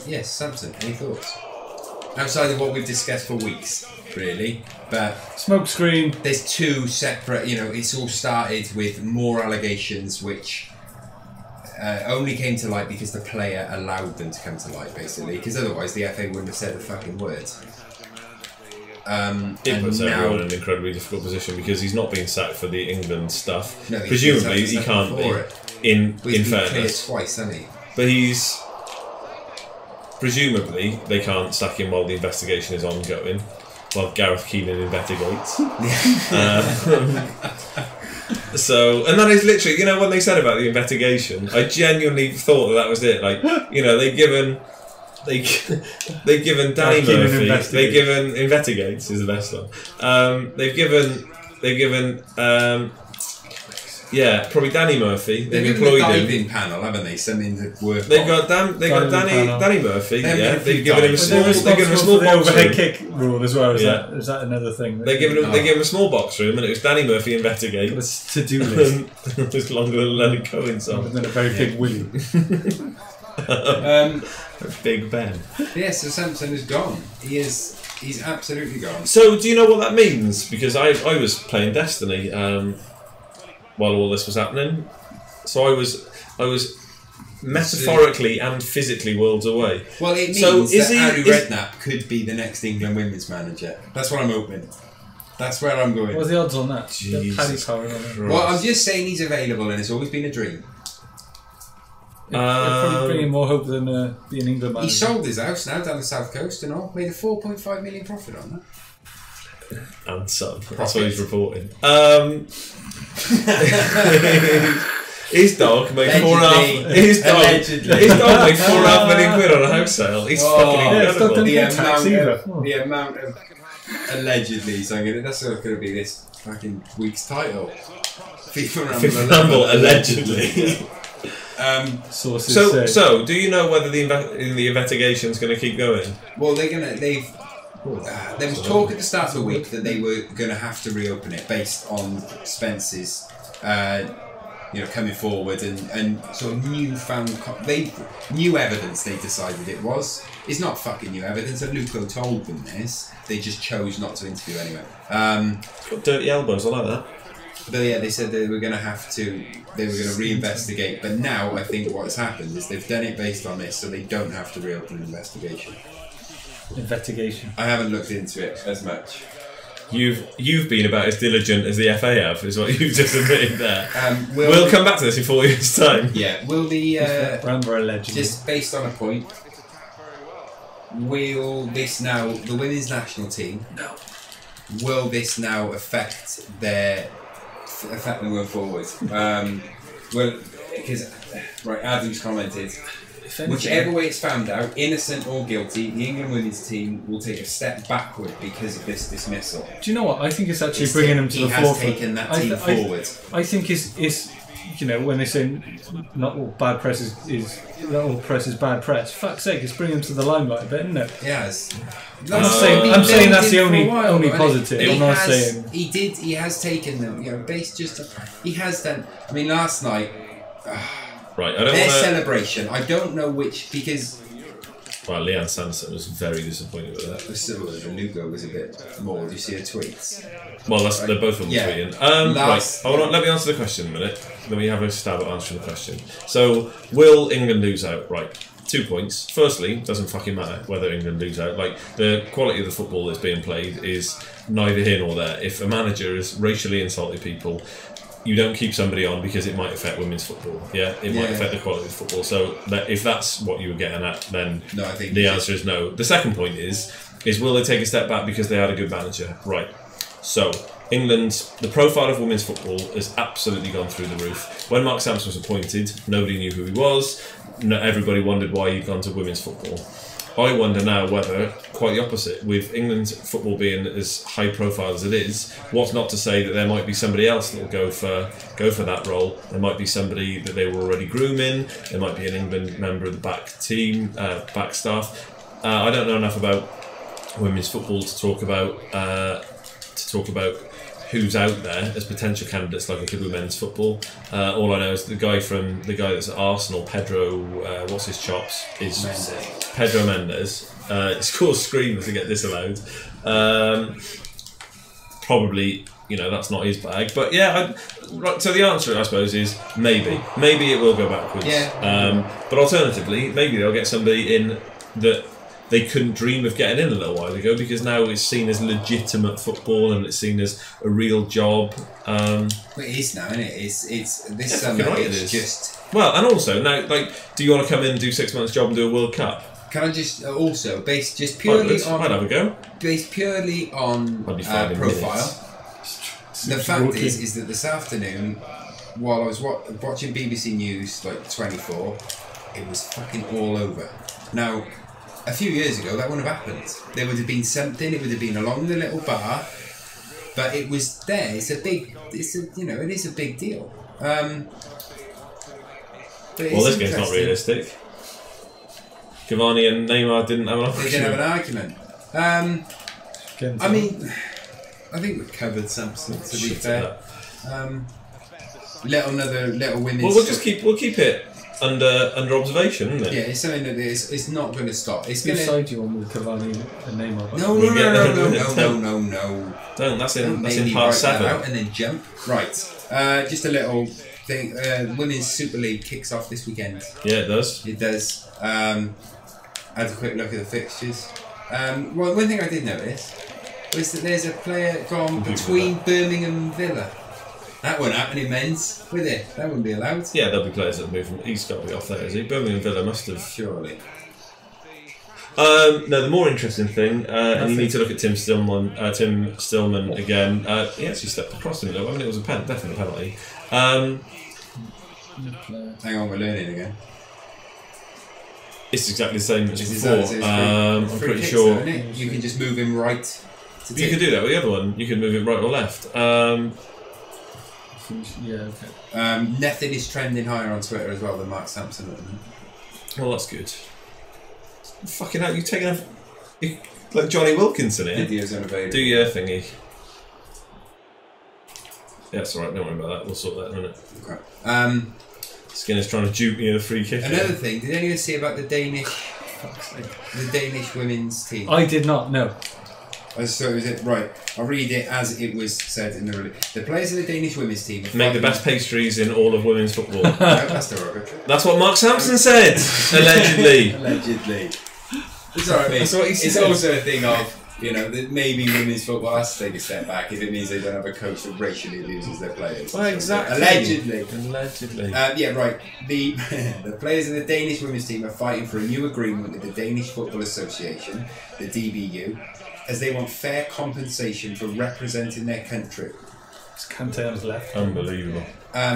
Yes, Sampson, any thoughts? Outside of what we've discussed for weeks, really, but... Smokescreen. There's two separate, it's all started with more allegations which only came to light because the player allowed them to come to light, basically, because otherwise the FA wouldn't have said a fucking word. It puts everyone in an incredibly difficult position because he's not being sacked for the England stuff. No, presumably he can't be. In fairness, twice, hasn't he? But he's presumably they can't sack him while the investigation is ongoing, while Gareth Keenan investigates. So, and that is literally, when they said about the investigation, I genuinely thought that was it. Like, they've given Danny Murphy. They've given investigates is the best one. They've given probably Danny Murphy. They've employed him. Diving panel, haven't they? Something to work. They've got Danny Murphy. They've given him a small. They've given him a small box overhead room. kick rule as well. Is that another thing? They gave him a small box room, and it was Danny Murphy investigate. It was to-do list. It was longer than Leonard Cohen's song. And then a very big willy. Big Ben. Yeah, so Sampson is gone. He's absolutely gone. So do you know what that means? Because I was playing Destiny while all this was happening. So I was metaphorically and physically worlds away. Well, it means that Arry Redknapp could be the next England women's manager. That's what I'm hoping. That's where I'm going. What's the odds on that? Jesus Paddy power on it. Well, I'm just saying he's available and it's always been a dream. It'd probably bring him more hope than being England manager. He sold his house now down the south coast and all. Made a 4.5 million profit on that. And some. That's what he's reporting. His dog made £4.5 million quid on a house sale. He's fucking incredible. The amount of allegedly, so that's going to be this fucking week's title. FIFA Ramble allegedly. So do you know whether the investigation is going to keep going? Well, there was talk at the start of the week that they were going to have to reopen it based on Spence's, coming forward and sort of new evidence. They decided it was. It's not fucking new evidence. And Luco told them this. They just chose not to interview anyway. Got dirty elbows. I like that. But yeah, they said they were going to reinvestigate. But now I think what has happened is they've done it based on this, so they don't have to reopen an investigation. Investigation. I haven't looked into it as much. You've been about as diligent as the FA have, is what you've just admitted there. We'll come back to this in 4 years' time. Yeah, will the allegedly, just based on a point, will this now the women's national team? No. Will this now affect their affect them going forward. Well, because Adam's commented, whichever way it's found out, innocent or guilty, the England women's team will take a step backward because of this dismissal. Do you know what? I think it's actually bringing them to the forefront. He has taken that team forward. I think it's you know, when they say not all bad press is not all press is bad press. Fuck's sake, it's bringing them to the limelight a bit, isn't it? Yes. I'm saying that's the only positive. I'm not saying he has taken them. You know, he has done. I mean, last night. Right, I don't their wanna... celebration. I don't know which because. Well, Leanne Sanderson was very disappointed with that. So Lugo was a bit more. Did you see her tweets? Well, they're both of them tweeting. Right, hold on, let me answer the question a minute. Let me have a stab at answering the question. So, will England lose out? Right, 2 points. Firstly, doesn't fucking matter whether England lose out. Like, the quality of the football that's being played is neither here nor there. If a manager has racially insulted people, you don't keep somebody on because it might affect women's football. Yeah, it might affect the quality of football. So if that's what you were getting at, then no, I think the answer is no. The second point is will they take a step back because they had a good manager? Right. So the profile of women's football has absolutely gone through the roof. When Mark Sampson was appointed, nobody knew who he was. Everybody wondered why he'd gone to women's football. I wonder now whether, quite the opposite, with England's football being as high profile as it is, what's not to say that there might be somebody else that will go for that role. There might be somebody that they were already grooming. There might be an England member of the back team, back staff. I don't know enough about women's football to talk about who's out there as potential candidates like it could be men's football. All I know is the guy that's at Arsenal, Pedro, what's his chops? Pedro Mendes. It's caused screamers to get disallowed. Probably, that's not his bag. But yeah, right. So the answer, I suppose, is maybe. Maybe it will go backwards. Yeah. But alternatively, maybe they'll get somebody in that they couldn't dream of getting in a little while ago because now it's seen as legitimate football and it's seen as a real job. Well, it is now, isn't it? It's this summer. Right, it's just and also now, do you want to come in and do 6 months' job and do a World Cup? Can I just also based just purely on? I'd have a go. Based purely on profile. The fact is that this afternoon, while I was watching BBC News 24, it was fucking all over. Now, a few years ago, that wouldn't have happened. There would have been something. It would have been along the little bar, but it was there. It is a big deal. This game's not realistic. Cavani and Neymar didn't have an argument. They didn't have an argument. I mean, I think we've covered something. To be fair, little women's. Well, we'll keep it under observation, isn't it? Yeah, it's something that it's not going to stop. It's going to. Side you on with Cavani and Neymar? No. Don't. That's in part 7. Out and then jump. Right. Just a little thing. Women's Super League kicks off this weekend. Yeah, it does. It does. Had a quick look at the fixtures. Well, one thing I did notice was that there's a player gone between Birmingham and Villa. That won't happen in men's, will it? That wouldn't be allowed. Yeah, there'll be players that move from. He's got to be off there, is he? Birmingham and Villa must have. Surely. No, the more interesting thing, and you need to look at Tim Stillman again. He actually stepped across him though. I mean, it was definitely a penalty. Hang on, we're learning again. It's exactly the same as before. I'm pretty sure. Though, you can just move him right. You could do that with the other one. You could move him right or left. Yeah, okay. Nothing is trending higher on Twitter as well than Mark Sampson at the moment. Well, that's good. Fucking hell, you taking like Johnny Wilkinson here? Videos unavailable. Do your thingy. Yeah, it's alright, don't worry about that. We'll sort that in a minute. Okay. Skinner's trying to dupe me in a free kick. Another thing, did anyone see about the Danish women's team? I did not, no. So is it right? I'll read it as it was said in the release. The players of the Danish women's team make the best pastries in all of women's football. No, that's derogatory. That's what Mark Sampson said. Allegedly. Allegedly. It's alright, mate. That's what he said. It's also a thing of that maybe women's football has to take a step back if it means they don't have a coach that racially abuses their players. Well, exactly. Allegedly. Yeah, right. The players of the Danish women's team are fighting for a new agreement with the Danish Football Association, the DBU, as they want fair compensation for representing their country. It's Kante on his left. Unbelievable.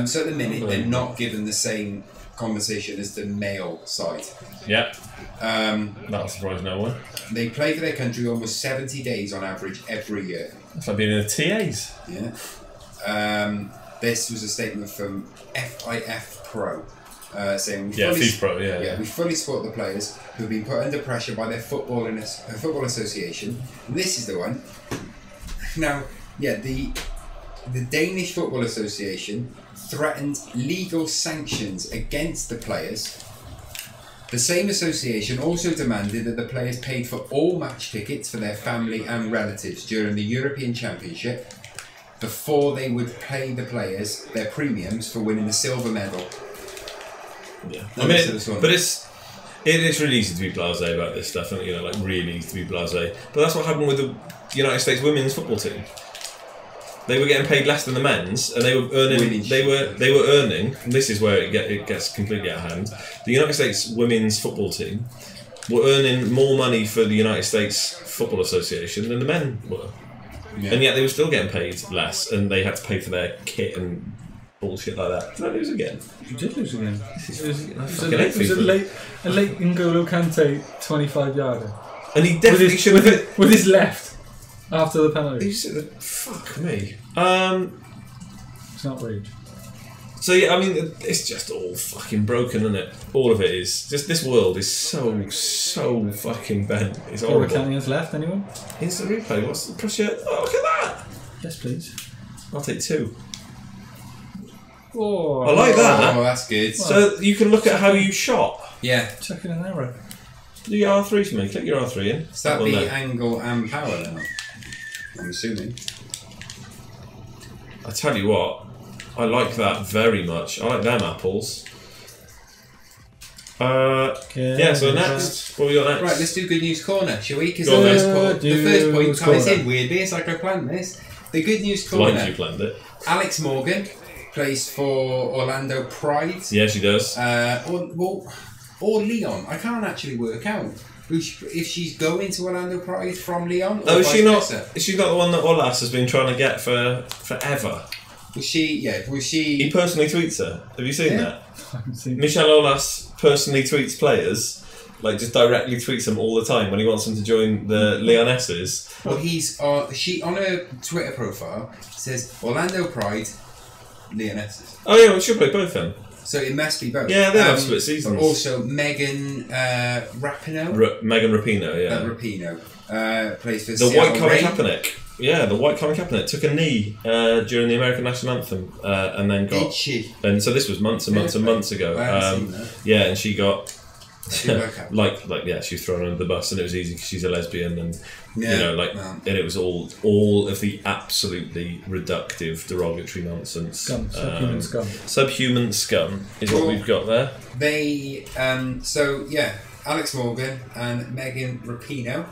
So at the minute, they're not given the same compensation as the male side. Yeah. That'll surprise no one. They play for their country almost 70 days on average every year. That's like being in the TAs. Yeah. This was a statement from FIF Pro. Saying FIFA Pro, yeah. We fully support the players who have been put under pressure by their football association. And this is the one. Now, the Danish Football Association threatened legal sanctions against the players. The same association also demanded that the players paid for all match tickets for their family and relatives during the European Championship before they would pay the players their premiums for winning the silver medal. Yeah, I mean, but it's really easy to be blasé about this stuff, and like really easy to be blasé. But that's what happened with the United States women's football team. They were getting paid less than the men's, and they were earning. They were earning. And this is where it gets completely out of hand. The United States women's football team were earning more money for the United States Football Association than the men were, and yet they were still getting paid less, and they had to pay for their kit and bullshit like that. Did I lose again? You did lose again. It was a late N'Golo Kante 25-yarder. And he definitely should have hit with his left after the penalty. Fuck me. It's not rude. So yeah, I mean, it's just all fucking broken, isn't it? All of it is. Just this world is so fucking bent. It's horrible. Canion's left, anyone? Instant replay. What's the pressure? Oh, look at that! Yes, please. I'll take 2. Oh, I like that. Oh, that's good. So you can look at how you shot. Yeah. Checking an arrow. Do your R3 for me. Click your R3 in. Does that be angle and power then? I'm assuming. I tell you what, I like that very much. I like them apples. Yeah, so next, what we got next? Right, let's do Good News Corner, shall we? Because the first point ties in weirdly. It's like I planned this. The Good News Corner. Like you planned it. Alex Morgan plays for Orlando Pride. Yeah, she does. Or Leon. I can't actually work out if she's going to Orlando Pride from Leon. Oh, is she not? Is she not the one that Olas has been trying to get for forever? Was she? Yeah. Was she? He personally tweets her. Have you seen that? I haven't seen Michel Olas personally tweets players, like just directly tweets them all the time when he wants them to join the Leonesses. Well, she on her Twitter profile says Orlando Pride, Leonesses. Oh yeah, well, she'll play both then. So it must be both. Yeah, they have split seasons. But also Megan Rapinoe. Megan Rapinoe, yeah. Rapinoe plays for the White Collar Kaepernick. Yeah, the White Collar Kaepernick took a knee during the American National Anthem, and then got. Did she? And so this was months and months and months ago. Yeah, and she got. like she was thrown under the bus, and it was easy because she's a lesbian, and and it was all of the absolutely reductive, derogatory nonsense. Subhuman scum. Subhuman scum is what we've got there. They Alex Morgan and Megan Rapinoe.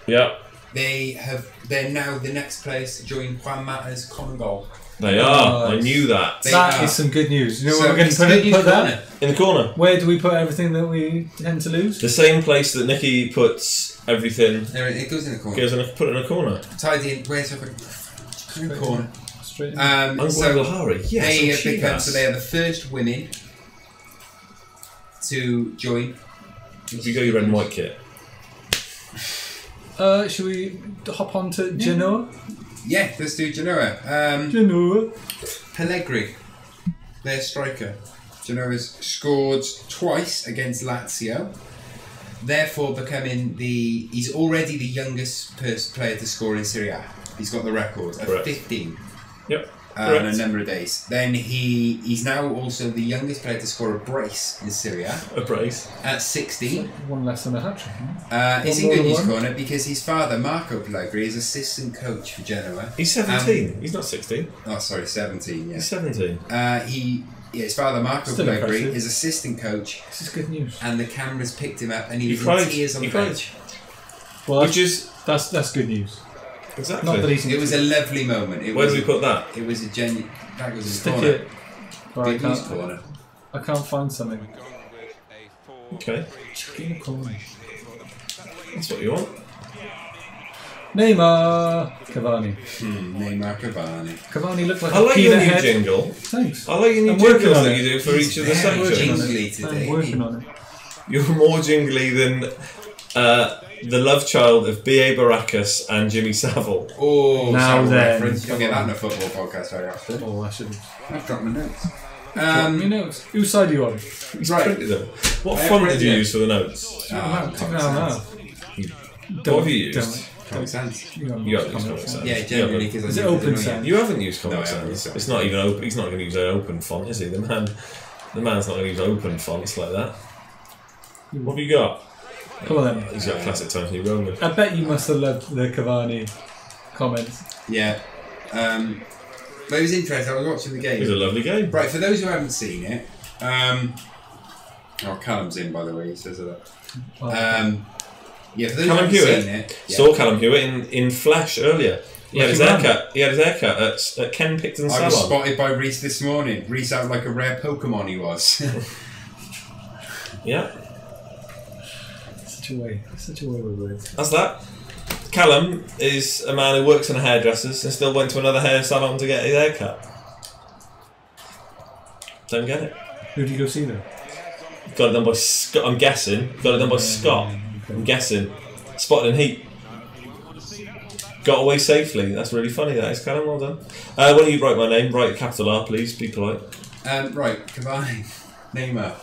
Yeah. They're now the next players to join Juan Mata's common goal. They are. I knew that. That is some good news. You know where we're going to put that? In the corner. Where do we put everything that we tend to lose? The same place that Nikki puts everything. It goes in the corner. Put it in a corner. Tied in. Where's in the corner? Straight in. So Lahari, yes. They have become. So they are the first women to join. Have you got your red and white kit? Should we hop on to Genoa? Yeah, let's do Genoa. Genoa. Pellegrini, their striker. Genoa's scored twice against Lazio, therefore becoming he's already the youngest player to score in Serie A. He's got the record of 15. Yep. In a number of days. Then he's now also the youngest player to score a brace in Serie A. A brace? At 16. One less than a hat-trick. It's in Good News Corner because his father, Marco Pellegrini, is assistant coach for Genoa. He's 17. He's not 16. Oh, sorry, 17, yeah. He's 17. His father, Marco Pellegrini, is assistant coach. This is good news. And the cameras picked him up and he was in tears on the bench. Well, that's good news. Exactly. Not that it was a lovely moment. Where do we put that? It was a genuine. That was in Stick the corner. it. Good News Corner. I can't find something. Okay. Check in the corner. That's what you want. Neymar. Cavani. Neymar, Cavani. Cavani looked like I a like your peanut new head. jingle. Thanks. I like your new I'm working jingles on that it. you do for each of the sections. Jingly today. I'm working on it. You're more jingly than the love child of B.A. Baracus and Jimmy Savile. Oh, now Savile then. reference. You don't get that in a football podcast very often. Oh, I should have. I've dropped my notes. You notes. Whose side are you on? He's Right. printed them. What I font have did you printed use for the notes? Take Common it out now. What have you used? Common sense. You haven't used Comic Sans. Yeah, generally because Is it open sound? You haven't used Comic No, I haven't Sans. used It's not even open. He's not going to use an open font, is he? The man's not going to use open fonts like that. What have you got? Come on then. He's got classic Times New Roman. I bet you must have loved the Cavani comments. Yeah. But it was interesting. I was watching the game. It was a lovely game. Right, for those who haven't seen it, Callum's in, by the way, he says that. Yeah, for those Callum who haven't seen Hewitt. it, Saw Callum Hewitt in Flash earlier. He had his Lucky haircut. He had his haircut at Ken Picton's I was salon. spotted by Reese this morning. Reese out like a rare Pokemon he was. Yeah, Such a way with words. that's that. Callum is a man who works in a hairdresser's and still went to another hair salon to get his haircut. Don't get it. Who did you go see then? Got it done by Scott. I'm guessing. Got it done by Scott. I'm guessing. Spotted in heat. Got away safely. That's really funny. That is, Callum. Well done. When you write my name, write capital R, please. Be polite. Right, Cavani, Neymar.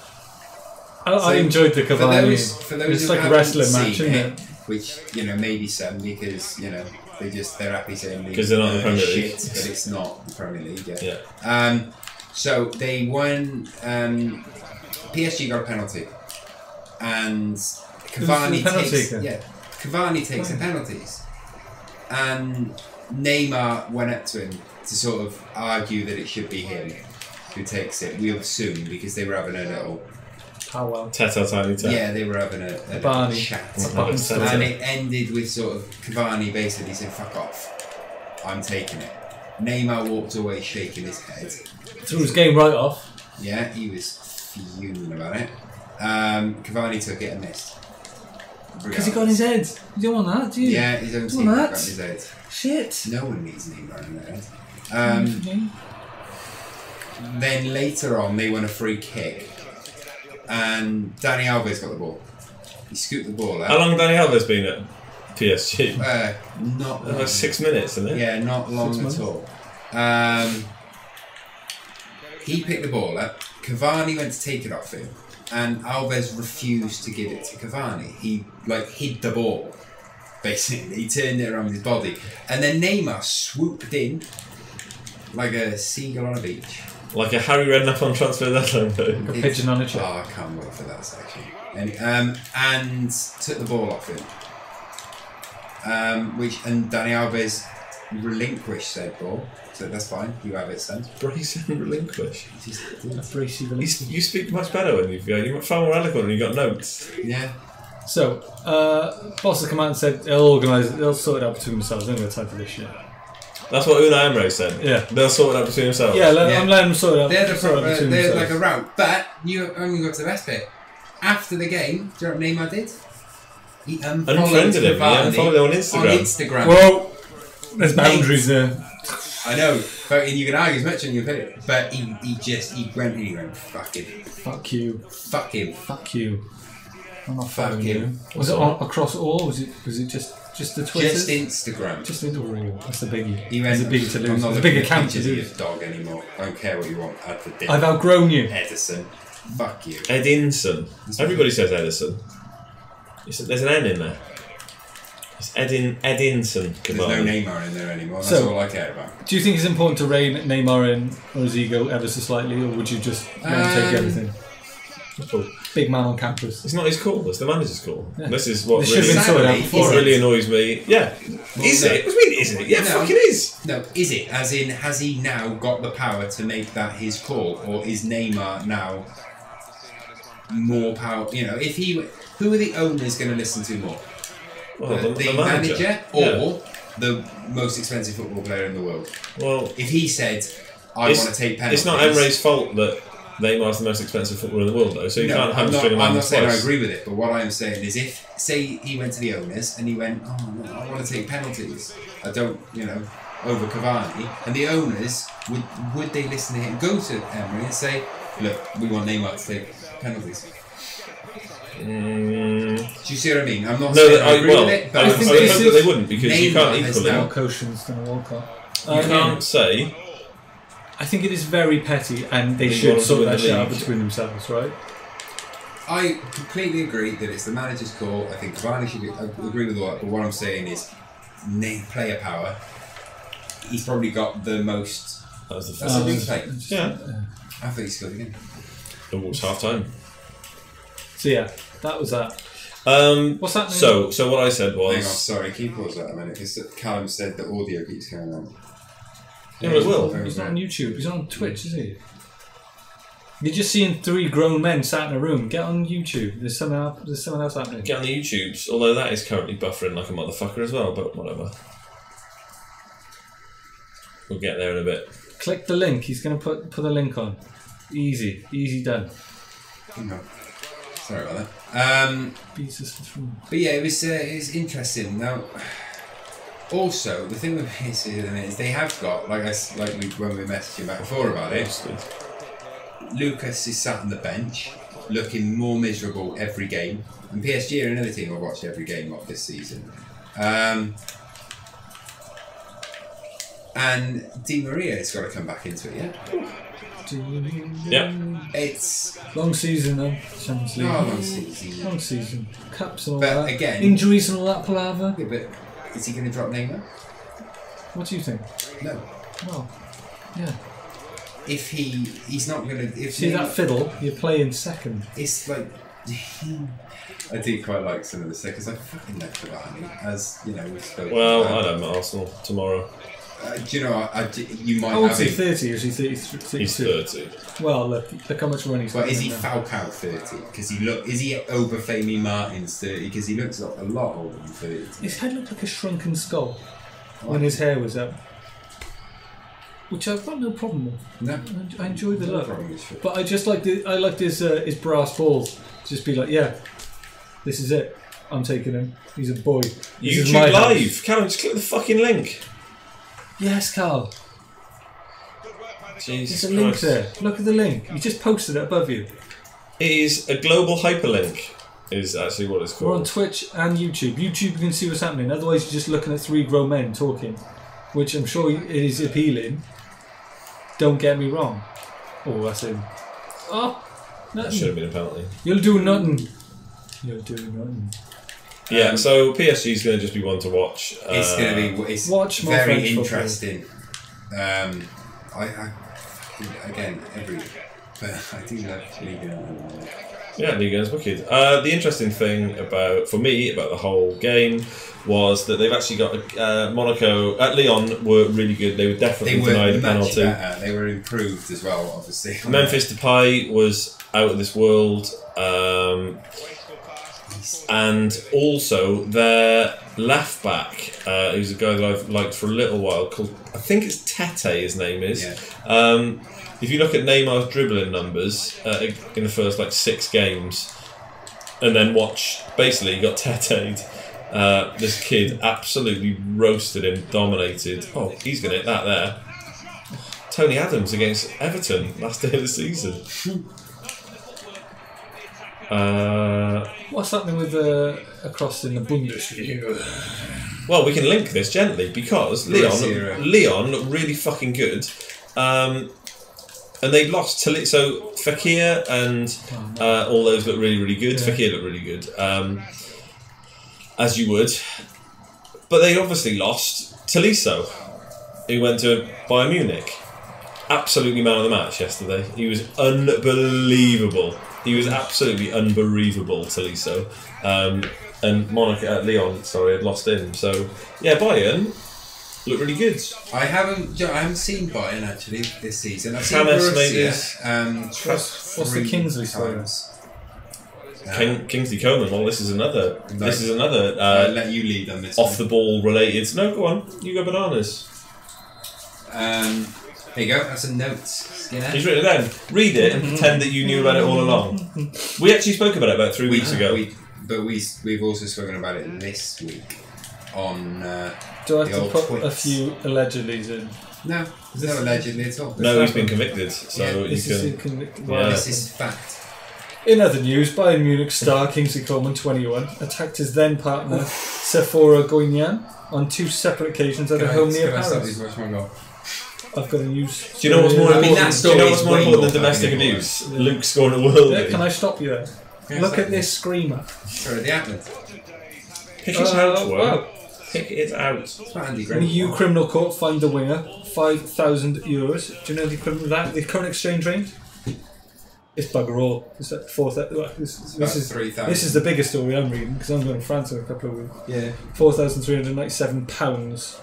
I enjoyed the Cavani. For those It's who like a haven't wrestling match, seen isn't it? Which maybe some because they're happy saying Because they're not in the Premier League. shit, but it's not the Premier League yet. Yeah. So they won. PSG got a penalty, and Cavani Cavani takes the penalties, and Neymar went up to him to sort of argue that it should be him who takes it. We assume because they were having a little. Tete-a-tete. Yeah, they were having a little chat, and it ended with sort of Cavani basically saying "fuck off, I'm taking it." Neymar walked away shaking his head. Threw his game right off. Yeah, he was fuming about it. Cavani took it and missed. Because he got in his head. You don't want that, do you? Yeah, his own Don't team want got that. in his head. Shit. No one needs Neymar in their head. Then later on, they won a free kick, and Dani Alves got the ball. He scooped the ball out. How long has Dani Alves been at PSG? Not long. About 6 minutes, isn't it? Yeah, not long at all. He picked the ball up. Cavani went to take it off him, and Alves refused to give it to Cavani. He hid the ball, basically. He turned it around with his body, and then Neymar swooped in like a seagull on a beach. Like a Harry Redknapp on transfer deadline. Like a pigeon on a chip. Oh, I can't wait for that section. And took the ball off him. And Dani Alves relinquished said ball. So that's fine. You have it, son. Brace and relinquish. You speak much better when you're far more eloquent when you've got notes. Yeah. So, boss has come out and said they'll sort it out between themselves. They don't got time for this shit. That's what Unai Emery said. Yeah. They'll sort it out between themselves. Yeah, I'm letting them sort it out. They're like a route. But you only got to the best bit. After the game, do you know what Neymar did? He unfriended him. He unfollowed him on Instagram. Whoa! There's boundaries there. I know, but you can argue as much on your opinion. But he went, fuck him. Fuck you. Fuck him. Fuck you. I'm not Fuck following him. you. Was it across all? Was it just the Twitter? Just Instagram. Just Instagram. That's a biggie. He went, It's a big to lose. I'm not It's a looking big at account to pictures of lose. your dog anymore. I don't care what you want. Add for dinner. I've outgrown you. Edison. Fuck you. Edinson. Everybody says Edison. There's an N in there. It's Edinson. There's no Neymar in there anymore. That's So, all I care about. Do you think it's important to rein Neymar in, or does he go ever so slightly, or would you just let him take everything? Big man on campus. It's not his call. It's the manager's call. Yeah. This is what This should have been sorted out before. what really annoys me. Yeah. Is it? What do you mean, isn't it? Yeah, No. fucking is. No, is it? As in, has he now got the power to make that his call, or is Neymar now more power? If he, who are the owners going to listen to more? Well, the manager or the most expensive football player in the world? Well, if he said, "I want to take penalties," it's not Emery's fault that Neymar's the most expensive footballer in the world, though, so you No, can't hamstring a man I'm not saying I twice. agree with it, but what I'm saying is if, say, he went to the owners and he went, oh, no, I want to take penalties. I don't, you know, over Cavani. And the owners, would they listen to him, go to Emery and say, look, we want Neymar to take penalties? Do you see what I mean? I'm not saying I agree with it, but I hope that they wouldn't, because you can't equally. More cautions than a Walcott. You can't say. I think it is very petty, and they should sort that shit out between themselves, right? I completely agree that it's the manager's call. I think Cavani should agree with all that, but what I'm saying is, player power. He's probably got the most. That's a big play. Yeah. I think he scored again. It was half time. So yeah, that was that. What's happening? So what I said was. Hang on, sorry, can you pause that a minute? Because Callum said the audio keeps going on. Yeah, it will. He's not on YouTube. He's on Twitch, is he? You're just seeing 3 grown men sat in a room. Get on YouTube. There's someone else happening. Get on the YouTubes, although that is currently buffering like a motherfucker as well, but whatever. We'll get there in a bit. Click the link. He's going to put the link on. Easy done. No. Sorry about that. But yeah, it was interesting. Now, also the thing with this is they have got when we were messaging back before about it. Lucas is sat on the bench, looking more miserable every game, and PSG are another team I've watched every game of this season. And Di Maria has got to come back into it, yeah? It's long season though. Champions League. Long season. Cups and all that. But again, injuries and all that palaver. Yeah, but is he going to drop Neymar? What do you think? No. Well, yeah. If he's not going to... See that fiddle? You're playing second. It's like... I do quite like some of the stickers. I fucking love Cavani, as you know, we've spoken Well, about. I don't Arsenal tomorrow. Do you know, you might How old have... is he, 30 or is he 33? He's 30. Well, look how much money he's got. But is he Falcao 30? Because is he over Femi Martin's 30? Because he looks a lot older than 30. His head looked like a shrunken skull when his hair was up. Which I've got no problem with. No. I enjoy the look. problem with it. But I just liked his brass balls. Just be like, yeah, this is it. I'm taking him. He's a boy. This is my YouTube house. Live! Callum, just click the fucking link. Yes, Carl. Jesus There's a link Christ. there. Look at the link. You just posted it above you. It is a global hyperlink, is actually what it's We're on called. Twitch and YouTube. YouTube, you can see what's happening. Otherwise, you're just looking at 3 grown men talking, which I'm sure is appealing. Don't get me wrong. Oh, that's him. Oh, That nothing. should have been a penalty. You'll do nothing. You'll do nothing. Yeah, so PSG is going to just be one to watch. It's going to be watch more very French interesting. I again but I do love Ligue 1. Yeah, Ligue 1's wicked. The interesting thing for me about the whole game was that they've actually got Monaco at Lyon were really good. They were definitely denied a penalty. Better. They were improved as well, obviously. Memphis Depay was out of this world. And also their left back, who's a guy that I've liked for a little while, called, I think it's Tete, his name is. Yeah. If you look at Neymar's dribbling numbers in the first 6 games, and then watch, basically he got Tete'd. This kid absolutely roasted him, dominated. Oh, he's going to hit that there. Tony Adams against Everton last day of the season. What's happening with across in the Bundesliga? Well, we can link this gently because Lyon look really fucking good, and they lost to so Fekir and all those look really, really good. Yeah. Fekir looked really good, as you would, but they obviously lost Tolisso, who went to Bayern Munich. Absolutely man of the match yesterday. He was unbelievable. He was absolutely unbelievable, Tolisso. And Lyon, had lost him. So yeah, Bayern look really good. I haven't seen Bayern actually this season. I've seen Hamas Borussia. What's the Kingsley story? Kingsley Coman. Well, this is another. I'll let you lead on this. Off the ball related. No, go on. You go bananas. There you go. That's a note. Skinner. He's written it down. Read it and pretend that you knew about it all along. We actually spoke about it about 3 weeks ago. We've also spoken about it this week on Do I have the to old put twits. a few allegedlys in? No, there's no allegedly at all. No, he's been convicted, so you can. This is fact. In other news, Bayern Munich star Kingsley Coman, 21, attacked his then partner Sephora Goignan on 2 separate occasions at a home near Paris. I've got a news. Do you know what's more important? that Do you know what's story more is important way than domestic more abuse? Luke scoring a world. Yeah, can I stop you there? Look at this screamer. Sorry, the athlete. Pick it out, wow. Pick it out. It's not Andy The Graham. EU criminal court fined the winger €5,000. Do you know the current exchange rate? It's bugger all. It's at 4,000. Well, this is 3,000. This is the biggest story I'm reading because I'm going to France in a couple of weeks. Yeah. £4,397.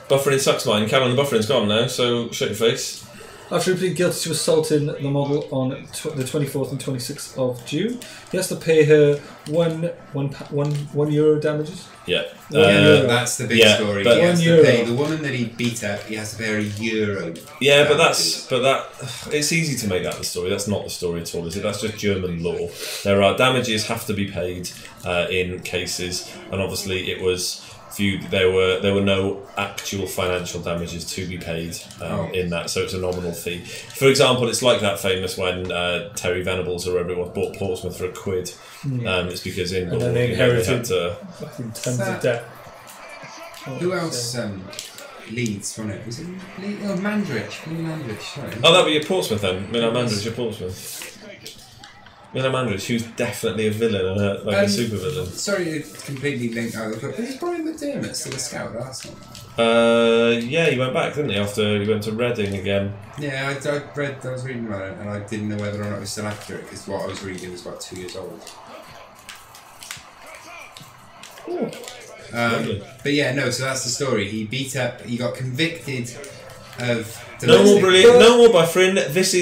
Buffering sucks mine. Cameron, the buffering's gone now, so shut your face. After he pleaded guilty to assaulting the model on the 24th and 26th of June, he has to pay her €1 damages. Yeah. That's the big story. But He has to €1. pay the woman that he beat up. He has to pay her €1. Yeah, but it's easy to make that the story. That's not the story at all, is it? That's just German law. There are damages have to be paid in cases, and obviously it was viewed there were no actual financial damages to be paid in that, so it's a nominal fee. For example, it's like that famous when Terry Venables or whoever it was bought Portsmouth for £1. It's because in And law then they inherited had to. fucking tons of debt. Who else leads from it? Was it Leeds? Oh, Mandrich. Sorry. Oh, that'd be at Portsmouth then. Milan Mandrich at Portsmouth. Milan Mandrich, who's definitely a villain and a super villain. Sorry to completely link out of the book. Is Brian McDermott still a scout at Arsenal? Yeah, he went back, didn't he? After he went to Reading again. Yeah, I was reading about it, and I didn't know whether or not it was still accurate because what I was reading was about 2 years old. But yeah, no. So that's the story. He got convicted of. No more brilliant. No more buffering. This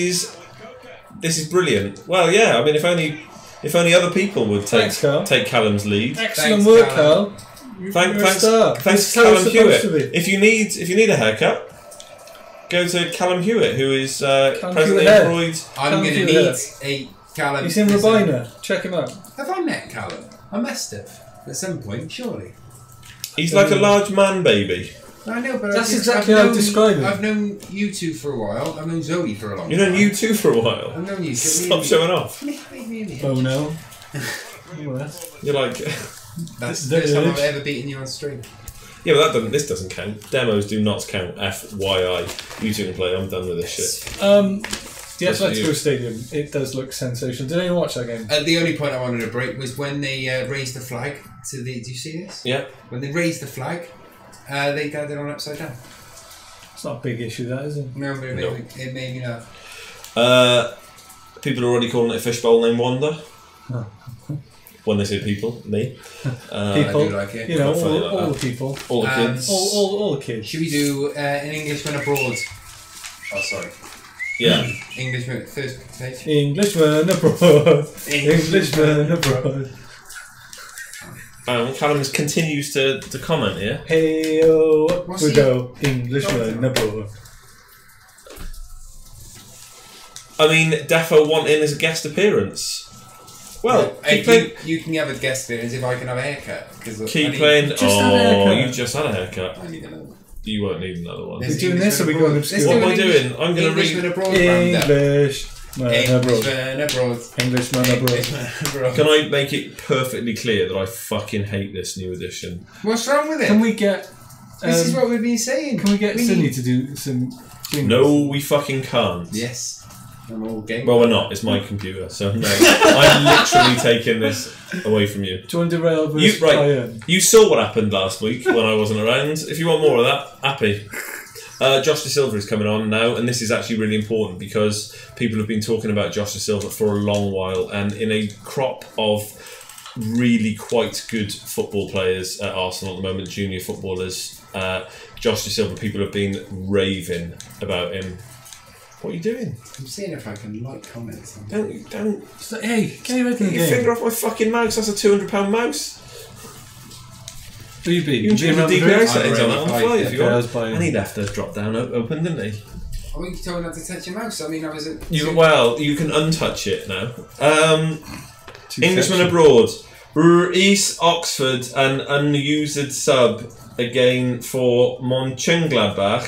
is brilliant. Well, yeah. I mean, if only other people would take Callum's lead. Excellent work, Carl. Thanks, Callum Hewitt. If you need a haircut, go to Callum Hewitt, who is presently employed. I'm going to need a Callum. He's in Rabina. Check him out. Have I met Callum? I must have at some point, surely. He's like a large man baby. I know, but that's exactly how I describe him. I've known you two for a while. I've known Zoe for a long time. You've known you two for a while? I've known you. Stop showing off. Oh no. You're like... That's the first time I've ever beaten you on stream. Yeah, but this doesn't count. Demos do not count. FYI. You two can play. I'm done with this shit. The Atletico Stadium, it does look sensational. Did anyone watch that game? The only point I wanted to break was when they raised the flag to the... Do you see this? Yeah. When they raised the flag, they got it on upside down. It's not a big issue, that, is it? No, but it made me laugh. People are already calling it a fishbowl named Wanda. Oh. When they say people, me. People, I do like it. You know, all the people. All the kids. All the kids. Should we do an Englishman abroad? Oh, sorry. Yeah. Englishman, first page. Englishman abroad. Englishman abroad. Callum continues to comment here. Hey, up we go. Englishman abroad. I mean, Defo wanting as a guest appearance. Well, you can have a guest appearance if I can have a haircut. Keep playing. You just had a haircut. I need another one. You won't need another one. We're doing this or are we going obscure? What am I doing? I'm going to read... Englishman abroad. Englishman abroad. Can I make it perfectly clear that I fucking hate this new edition? What's wrong with it? Can we get... this is what we've been saying. Can we get Cindy to do some jingles? No, we fucking can't. Yes. Well, we're not. It's my computer, so no. I'm literally taking this away from you. Do you want to derail versus You saw what happened last week when I wasn't around. If you want more of that, happy. Josh De Silva is coming on now, and this is actually really important because people have been talking about Josh De Silva for a long while, and in a crop of really quite good football players at Arsenal at the moment, junior footballers, Josh De Silva, people have been raving about him. What are you doing? I'm seeing if I can like comments. Don't. Hey, get your finger off my fucking mouse. That's a £200 mouse. BB. You can change the DPI settings on that on the fly if you want. And he'd have to drop down open, didn't he? I think you told me not to touch your mouse. I mean, I was at... Well, you can untouch it now. Englishman abroad. East Oxford, an unused sub again for Mönchengladbach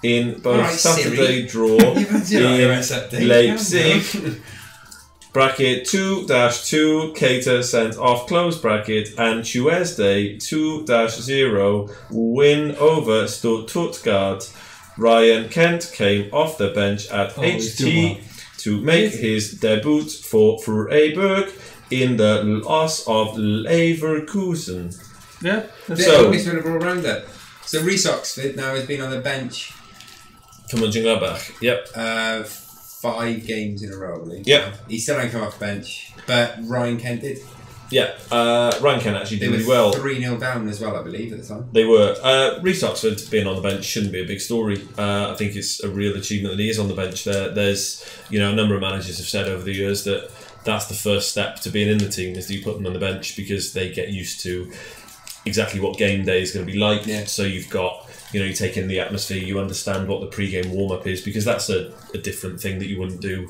in both Saturday draw in Leipzig. Bracket 2-2 Cater sent off close bracket and Tuesday 2-0 win over Stuttgart. Ryan Kent came off the bench at HT to make his debut for Freiburg in the loss of Leverkusen. Yeah, so he's been a all-rounder. So Reece Oxford now has been on the bench for Mönchengladbach. Yep. 5 games in a row, I believe. Yep. He still ain't come off the bench, but Ryan Kent did. Yeah, Ryan Kent actually did really well. 3-0 down as well, I believe, at the time. They were. Reece Oxford being on the bench shouldn't be a big story. I think it's a real achievement that he is on the bench. There's, a number of managers have said over the years that that's the first step to being in the team is that you put them on the bench because they get used to exactly what game day is going to be like. Yeah. So you've got, you take in the atmosphere, you understand what the pre-game warm-up is because that's a different thing that you wouldn't do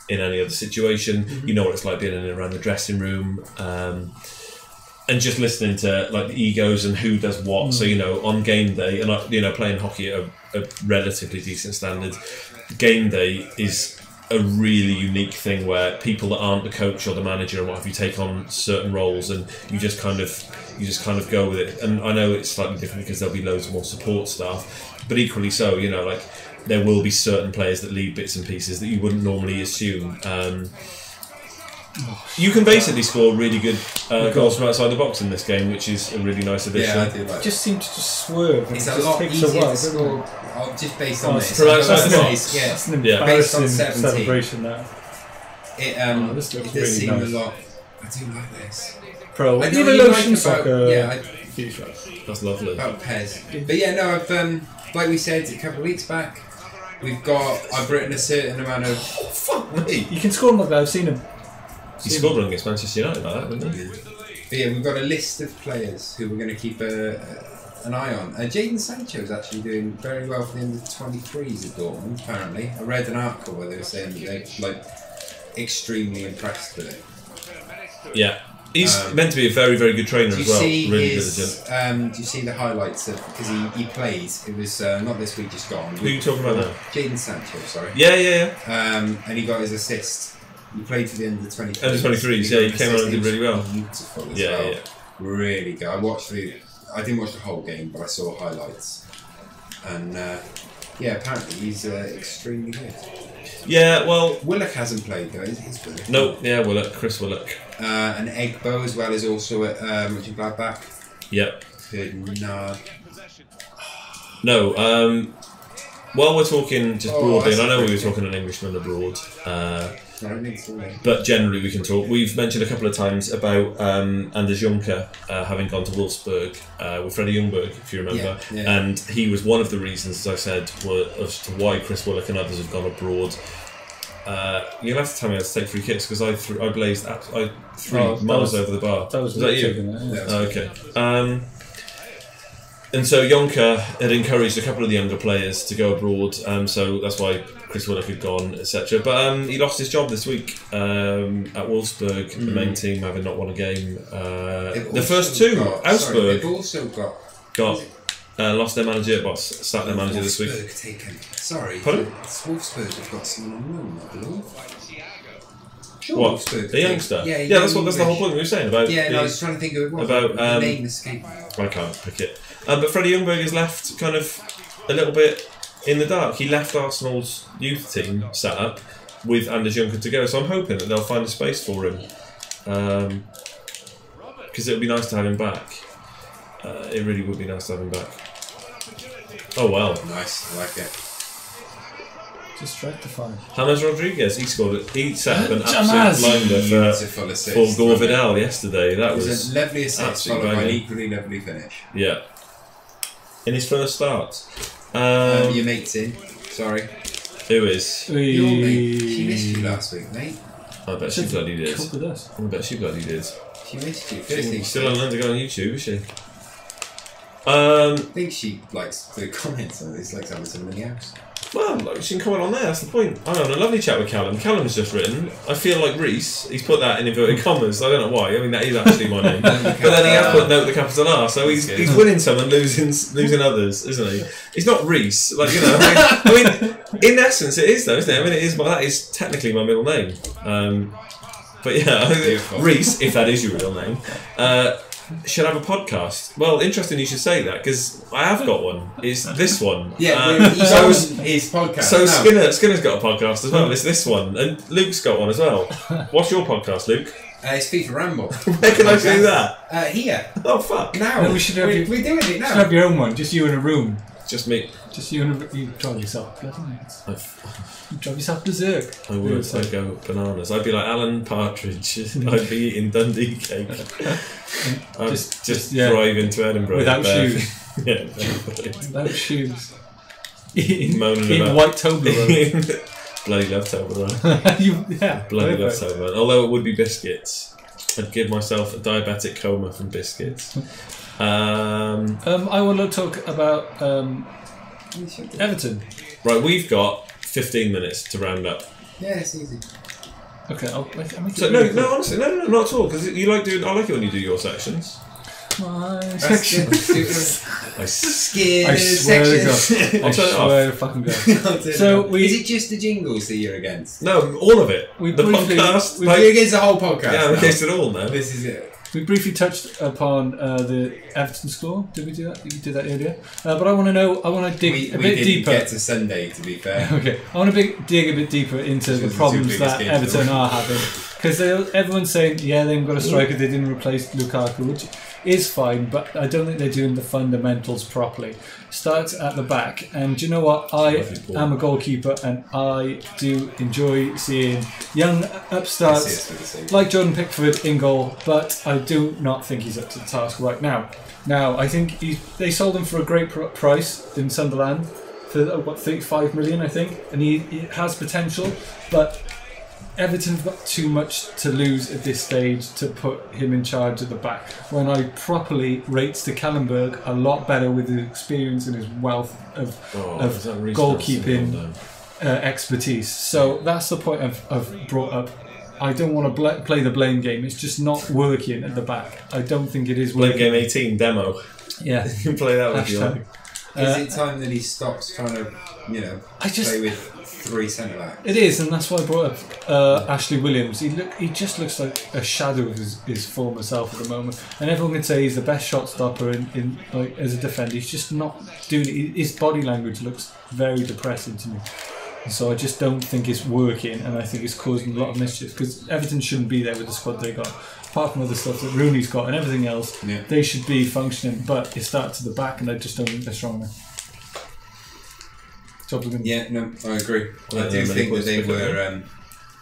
in any other situation. Mm-hmm. You know what it's like being in and around the dressing room, and just listening to like the egos and who does what. So on game day, and playing hockey at a relatively decent standard, game day is a really unique thing where people that aren't the coach or the manager and what have you take on certain roles, and you just kind of go with it. And I know it's slightly different because there'll be loads more support staff, but equally so, there will be certain players that leave bits and pieces that you wouldn't normally assume. You can basically score really good goals from outside the box in this game, which is a really nice addition. Yeah, I do like it. Just seem to just swerve. It's a lot easier to score just based on this. From outside the box. That's an embarrassing based on 17. celebration now. This looks really seems nice. A lot. I do like this. Pro. I even Lotion Soccer. That's lovely. About Pez. But yeah, no, I've like we said a couple of weeks back, I've written a certain amount of... Oh, fuck me! You can score them like that, I've seen him. He scored one against Manchester United like that, didn't he? But yeah, we've got a list of players who we're going to keep an eye on. Jadon Sancho is actually doing very well for the under-23s at Dortmund, apparently. I read an article where they were saying that they're extremely impressed with it. Yeah. He's meant to be a very, very good trainer as well. Really diligent. Do you see the highlights of, because he plays? It was not this week, just gone. Who are you talking about now? Jadon Sancho, sorry. Yeah. And he got his assist. He played for the under-23s. Under-23s, yeah. He came on and did really well. Beautiful as well. Yeah. Really good. I didn't watch the whole game, but I saw highlights. And apparently he's extremely good. Yeah, well... Willock hasn't played though, is Willock? No, yeah, Willock, Chris Willock. And Egbo as well is also at Mönchengladbach. Yep. No. While we're talking just broadly, and I know we were talking an Englishman abroad, but generally we can talk. We've mentioned a couple of times about Anders Juncker having gone to Wolfsburg with Freddie Ljungberg, if you remember, and he was one of the reasons, as I said, as to why Chris Willock and others have gone abroad. You'll have to tell me how to take free kicks because I threw miles over the bar. Was that you? Okay. And so Jonker had encouraged a couple of the younger players to go abroad, so that's why Chris Willock had gone, etc. But he lost his job this week at Wolfsburg, the main team having not won a game. The first two, Augsburg, they've also got lost their manager, sacked their manager this week. Sorry, pardon? Wolfsburg have got someone on loan, I believe. What? The youngster? Yeah, that's the whole point we were saying about. Yeah, I was trying to think of it. The name escaped. I can't pick it. But Freddie Ljungberg is left kind of a little bit in the dark. He left Arsenal's youth team set up with Anders Juncker to go, so I'm hoping that they'll find a space for him. Because it would be nice to have him back. It really would be nice to have him back. Oh well. Nice, I like it. Just rectifying. James Rodriguez, he set up an absolute blinder for Gore Vidal yesterday. That was a lovely assist followed by an equally lovely finish. Yeah. In his first start. Your mate's in. Sorry. Who is? Your mate. She missed you last week, mate. I bet she bloody did. I bet she bloody did. She missed you. She's still on to go on YouTube, is she? I think she likes the comments on this, likes having someone in the house. Well, like, you can comment on there, that's the point. I'm having a lovely chat with Callum. Callum's just written, I feel like Reese. He's put that in inverted commas, I don't know why. I mean, that is actually my name. But then he has put note the capital R, so he's winning some and losing others, isn't he? He's not Reese. Like, you know, I mean, in essence, it is, though, isn't it? I mean, it is. That is technically my middle name. But yeah, Reese, if that is your real name, should have a podcast. Well, interesting you should say that, because I have got one. It's this one. Yeah, his podcast. So Skinner's got a podcast as well. It's this one, and Luke's got one as well. What's your podcast, Luke? It's FIFA Ramble. Where can I see that? Here. Oh fuck! Now No, we're doing it now. should have your own one, just you in a room. Just me. Just you in a you drive yourself. You drive yourself berserk. I would. I'd go bananas. I'd be like Alan Partridge. I'd be eating Dundee cake. I'd just drive into Edinburgh without shoes. Yeah, without shoes. Moaning in about white Toblerone. Bloody love Toblerone. Yeah. Bloody love Toblerone. Although it would be biscuits. I'd give myself a diabetic coma from biscuits. I want to talk about Everton. Right, we've got 15 minutes to round up. Yeah, it's easy. Okay, I'll make so, it no, honestly, no, not at all. Because you like doing. I like it when you do your sections. My section. I swear to fucking God. So is it just the jingles that you're against? No, all of it. The podcast. You're against the whole podcast. Yeah, I'm against it all now. This is it. We briefly touched upon the Everton score. Did we do that? You did that earlier. But I want to know. I want to dig a bit deeper. We didn't get to Sunday, to be fair. Okay, I want to dig a bit deeper into the problems that Everton are having, because everyone's saying, yeah, they've got a striker. They didn't replace Lukaku, which is fine, but I don't think they're doing the fundamentals properly. Starts at the back, and do you know what? I am a goalkeeper, and I do enjoy seeing young upstarts like Jordan Pickford in goal, but I do not think he's up to the task right now. Now, I think they sold him for a great price in Sunderland for what, 35 million, I think, and he has potential, but Everton have got too much to lose at this stage to put him in charge at the back, when I properly rates the Kallenberg a lot better with his experience and his wealth of goalkeeping expertise. So that's the point I've brought up. I don't want to play the blame game. It's just not working at the back. I don't think it is working. Blame game 18 demo. Yeah. You can play that with you. Is it time that he stops trying to, play with 3 centre backs? It is, and that's why I brought up Ashley Williams. He just looks like a shadow of his former self at the moment, and everyone can say he's the best shot stopper in as a defender. He's just not doing it. His body language looks very depressing to me, and so I just don't think it's working, and I think it's causing a lot of mischief, because Everton shouldn't be there with the squad they got. Apart from other stuff that Rooney's got and everything else, they should be functioning, but it starts at the back, and I just don't think they're strong enough. Yeah, no, I agree. I do think that they were.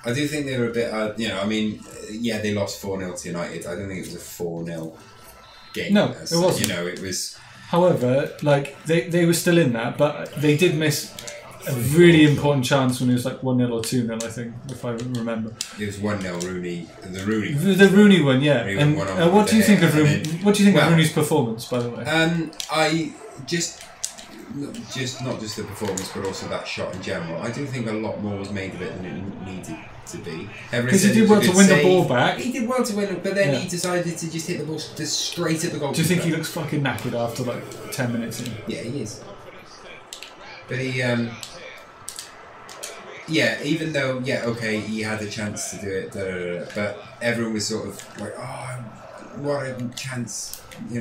I do think they were a bit. They lost 4-0 to United. I don't think it was a 4-0 game. No, it wasn't. It was. However, they were still in that, but they did miss a really important chance when it was like 1-0 or 2-0, I think, if I remember. It was 1-0 Rooney. The Rooney one, yeah. And what do you think of Rooney? What do you think of Rooney's performance, by the way? I just. Not just the performance, but also that shot in general. I do think a lot more was made of it than it needed to be. Because he did well to win the ball back. He did well to win it, but then he decided to just hit the ball just straight at the goal. Do you think he looks fucking knackered after like 10 minutes in? Yeah, he is. But he, even though, he had a chance to do it, but everyone was sort of like, oh, what a chance, he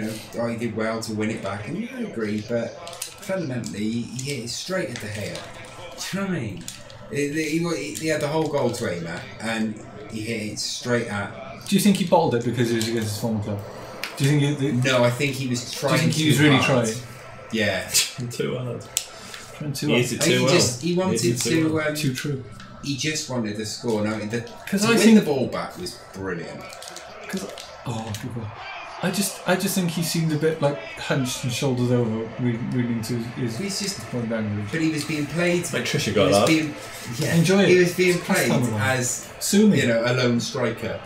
did well to win it back, and I agree, but fundamentally, he hit it straight at the hair. Do you know what I mean? He had the whole goal to aim at, and he hit it straight at. Do you think he bottled it because he was against his former club? Do you think? No, I think he was trying. Do you think he was really trying? Yeah. Too hard. He wanted to. Too true. He just wanted to score. No, to win the ball back was brilliant. I just think he seemed a bit like hunched and shoulders over, reading to his. He's just language. But he was being played. Like Trisha got that. Enjoy it. He was being played as a lone striker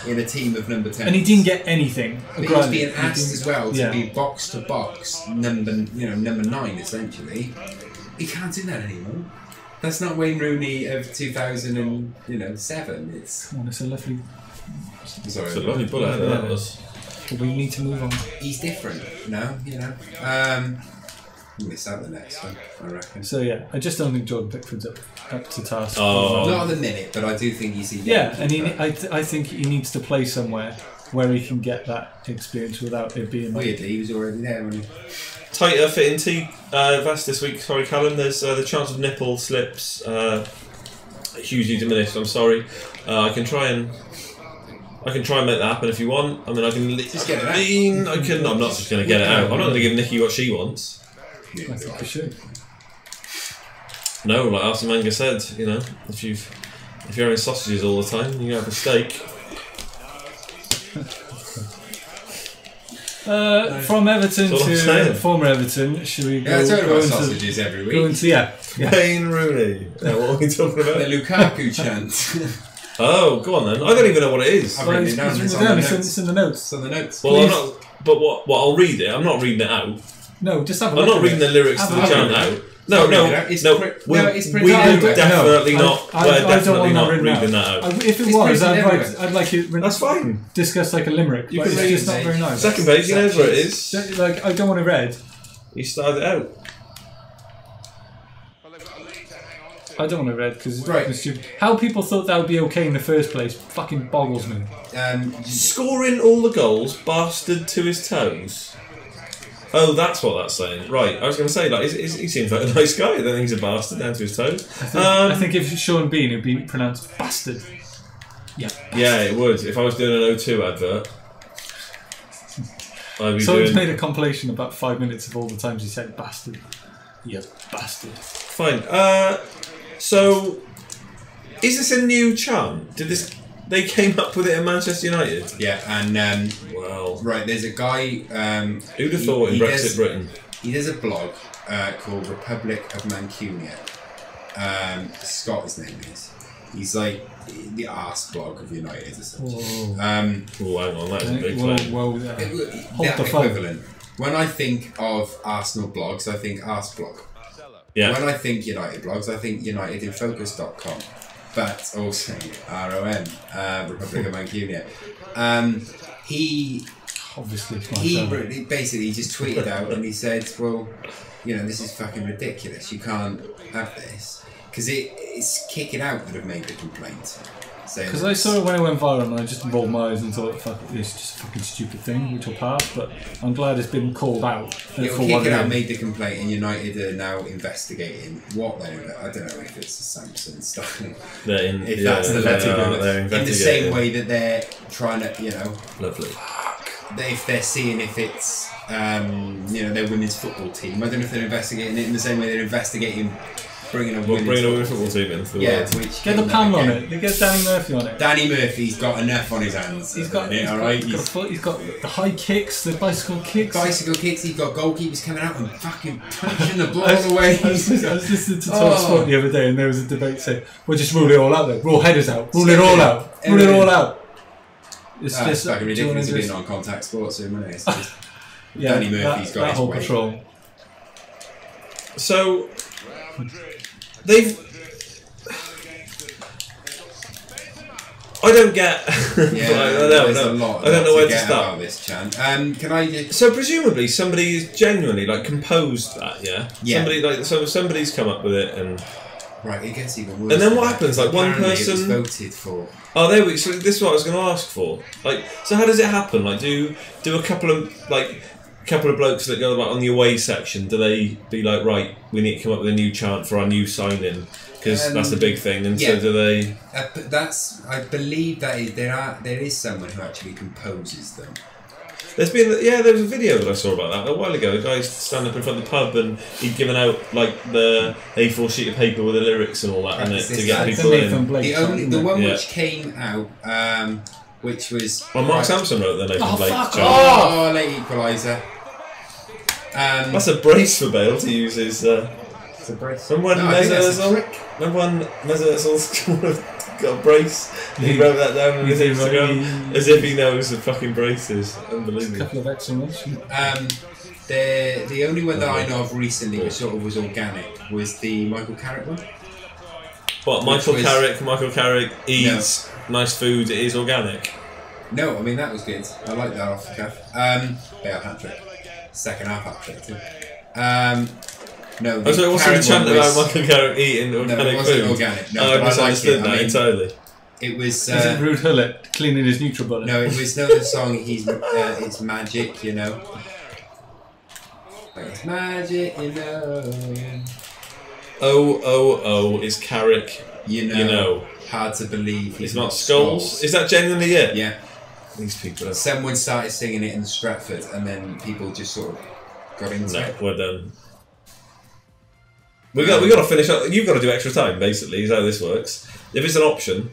in a team of number 10. And he didn't get anything. But he was being asked as well to be box to box number 9 essentially. He can't do that anymore. That's not Wayne Rooney of 2007. It's a lovely. Sorry, it's a lovely bullet. That was. But we need to move on. He's different, no, you know. Miss out the next one, I reckon. So yeah, I just don't think Jordan Pickford's up to task. Not at the minute, but I do think he's. Yeah, and I think he needs to play somewhere where he can get that experience without it being. Weirdly, he was already there, wasn't he? Tighter fitting vest this week. Sorry, Callum. There's the chance of nipple slips hugely diminished. I'm sorry. I can try and make that happen if you want. I mean, I can. Just get it out. I'm not just going to get it out. I'm not going to give Nikki what she wants. I think we should. No, like Arsene Wenger said, you know, if you're having sausages all the time, you have a steak. From Everton to former Everton, should we go, talk go about into sausages every week? Go into, yeah. Wayne Rooney. What are we talking about? The Lukaku chant. Oh, go on then. I don't even know what it is. I've written it down. It's in the notes. It's on the notes. Well, I'm not. But what? I'll read it. I'm not reading it out. No, just have a I'm look. not reading the lyrics to the chant out. No. It's definitely not. We're definitely not reading that out. If it was, I'd like it. That's fine. Discuss like a limerick. But it's just not very nice. Second page, you know where it is. Like I don't want it read. You started it out. I don't want to read because it's stupid. How people thought that would be okay in the first place fucking boggles me. Scoring all the goals, bastard to his toes. Oh, that's what that's saying. Right, I was going to say, like, he seems like a nice guy. I don't think he's a bastard down to his toes. I think if Sean Bean, it would be pronounced bastard. Yeah. Yeah, it would. If I was doing an O2 advert, I'd be Someone's made a compilation about 5 minutes of all the times he said bastard. Yeah, bastard. Fine. So, is this a new chant? They came up with it in Manchester United? Yeah, and well, right, there's a guy. Who'd have thought in Brexit Britain? He does a blog called Republic of Mancunia. Scott, his name is. He's like the arse blog of United or something. Hang on, that's a big claim. That equivalent. When I think of Arsenal blogs, I think arse blog. Yeah. When I think United blogs, I think UnitedInFocus.com. But also ROM, Republic of Mancunia. He basically just tweeted out and he said, well, you know, this is fucking ridiculous. You can't have this. Because it's kicking out that have made the complaint. Because I saw it when it went viral and I just rolled my eyes and thought, fuck, it's just a fucking stupid thing, which will pass, but I'm glad it's been called out. Kick It Out made the complaint and United are now investigating what they're... I don't know if it's the Sampson stuff. If that's the letter. In the same way that they're trying to, you know... Lovely. If they're seeing if it's, you know, their women's football team. I don't know if they're investigating it in the same way they're investigating... Bringing a women's football team into the world. Get the panel on it. They get Danny Murphy on it. Danny Murphy's got enough on his hands. He's got the high kicks, the bicycle kicks. He's got goalkeepers coming out and fucking punching the ball away. I was listening to Talk Sport the other day and there was a debate saying, we'll just rule it all out there. Rule headers out. Rule it all out. Rule it all out. It's just fucking ridiculous to be non-contact sports, isn't it? It's just Danny Murphy's got his way. Control. So... I don't get. I don't know where to start. About this chant. Can I? So presumably somebody is genuinely like composed that, yeah. Somebody's come up with it and. Right, it gets even worse. And then what happens? Like one person it was voted for. Oh, there we. So this is what I was going to ask for. Like, so how does it happen? Like, do a couple of blokes that go like on the away section, do they be like, right, we need to come up with a new chant for our new signing because that's the big thing, and so do they? I believe that there is someone who actually composes them. There was a video that I saw about that a while ago. A guy standing up in front of the pub and he'd given out like the A4 sheet of paper with the lyrics and all that in it to get people in. The one which came out. Which was... Well, Mark Sampson wrote the Nathan Blake chant. Oh, late equaliser. That's a brace for Bale to use his... It's a brace. Remember when Mesut got a brace? He wrote that down on his Instagram as if he knows the fucking brace is. Unbelievable. A couple of exclamations. The only one that I know of recently which sort of was organic was the Michael Carrick one. What, Michael Carrick eats nice food, it is organic? No, I mean that was good. I like that off the cuff. Bale hat-trick. Second half hat-trick too. No, so it wasn't a chant about Michael Carrick eating organic food? No, it wasn't organic. No, I misunderstood that entirely. It was... Is it Rude Hullet cleaning his NutriBullet? No, it was the song, it's magic, you know. It's magic, you know. Oh, it's Carrick, you know. Hard to believe. It's not Skulls. Is that genuinely it? Yeah. These people. Someone started singing it in Stratford, and then people just sort of got into it. We're done. We got to finish up. You've got to do extra time. Basically, is how this works. If it's an option.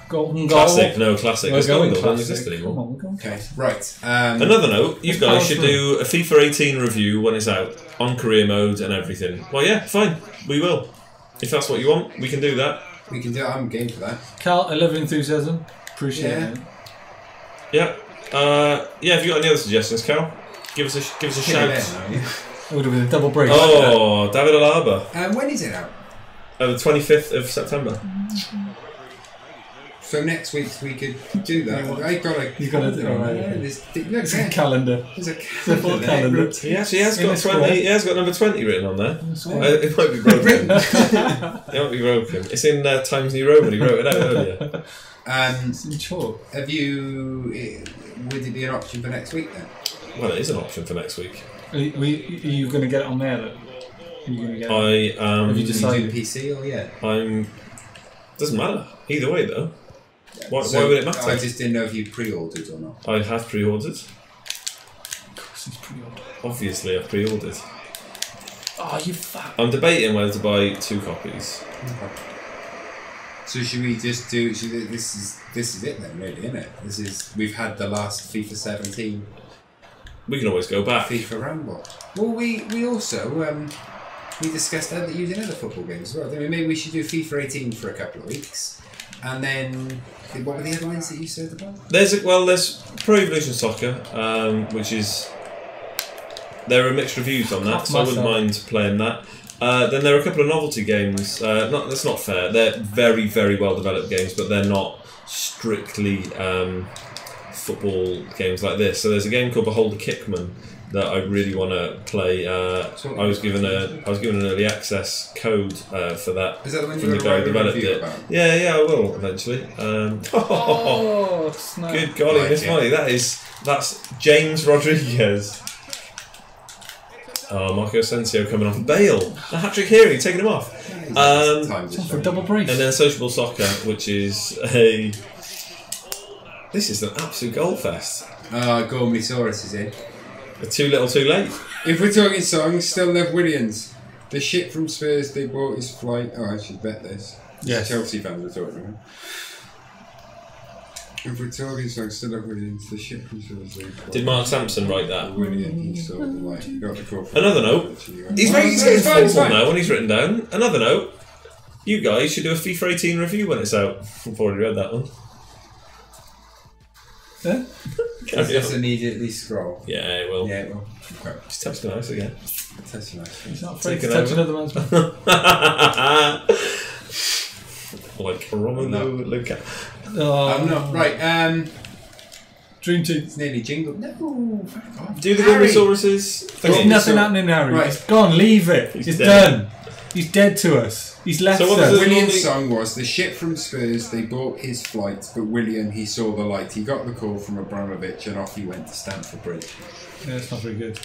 Golden goal. Classic, no classic. We're going classic. Doesn't exist anymore. anymore. Come on, okay, right. Another note: you guys should do a FIFA 18 review when it's out on career mode and everything. Well, yeah, fine, we will. If that's what you want, we can do that. We can do it. I'm game for that. Cal, I love your enthusiasm. Appreciate it. Yeah. Yeah. Have you got any other suggestions, Cal? Give us a shout. I would have been a double break. Oh, David Alaba. When is it out? The 25th of September. So next week we could do that. You've got to do it. There's a calendar. There's a full calendar. He actually has got 20. He has got number 20 written on there. It might be broken. It might be broken. It's in Times New Roman. He wrote it out earlier. It's in chalk. Have you? Would it be an option for next week then? Well, it is an option for next week. Are you going to get it on there though? Are you going to get it? Have you decided? PC or yeah? Doesn't matter. Either way though. Why would it matter? I just didn't know if you pre-ordered or not. I have pre-ordered. Of course he's pre-ordered. Obviously, I've pre-ordered. Oh, you fuck. I'm debating whether to buy 2 copies. Okay. So should we just do? This is it then, really, isn't it? We've had the last FIFA 17. We can always go back. FIFA Ramble. Well, we also we discussed using other football games as well. Maybe we should do FIFA 18 for a couple of weeks. And then, what were the other ones that you said about? There's Pro Evolution Soccer, which is... There are mixed reviews on that, so I wouldn't mind playing that. Then there are a couple of novelty games. That's not fair. They're very, very well developed games, but they're not strictly football games like this. So there's a game called Behold the Kickman that I really want to play. I was given an early access code for that. Is that the one from the guy who developed it? About? Yeah, I will eventually. Snap. Good golly, Miss Molly, that's James Rodriguez. Oh, Marco Asensio coming off. Bale, a hat-trick here, he's taking him off. Time for a double brace. And then Sociable Soccer, which is this is an absolute goal fest. Gormleysaurus is in. Too little, too late. If we're talking songs, still love Williams. The shit from Spurs, they bought his flight. Oh, I should bet this. Yes. Chelsea fans are talking about. If we're talking songs, still love Williams. The shit from Spurs, they bought. Did Mark Sampson write that? Williams, he saw the light. He got the call. Another note. He's getting football now when he's written down. Another note. You guys should do a FIFA 18 review when it's out. I've already read that one. Yeah? Just immediately scroll. Yeah, it will. Yeah, it will. Okay. Just touch the mouse again. Touch the mouse. He's not afraid to touch another man's mouth. Like Romelu Lukaku. I'm not. Right, Dream Team. it's nearly jingled. No, fuck off. Do the Arry. Gormleysaurus. There's nothing happening, Harry. Right. It's gone, leave it. He's It's dead. done. He's dead to us. He's left So what us. does William's song was the shit from Spurs, they bought his flight, but William, he saw the light. He got the call from Abramovich and off he went to Stamford Bridge. Yeah, it's not very good.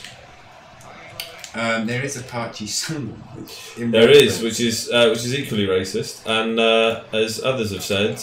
There is a Apache song. There is, which is equally racist, and as others have said,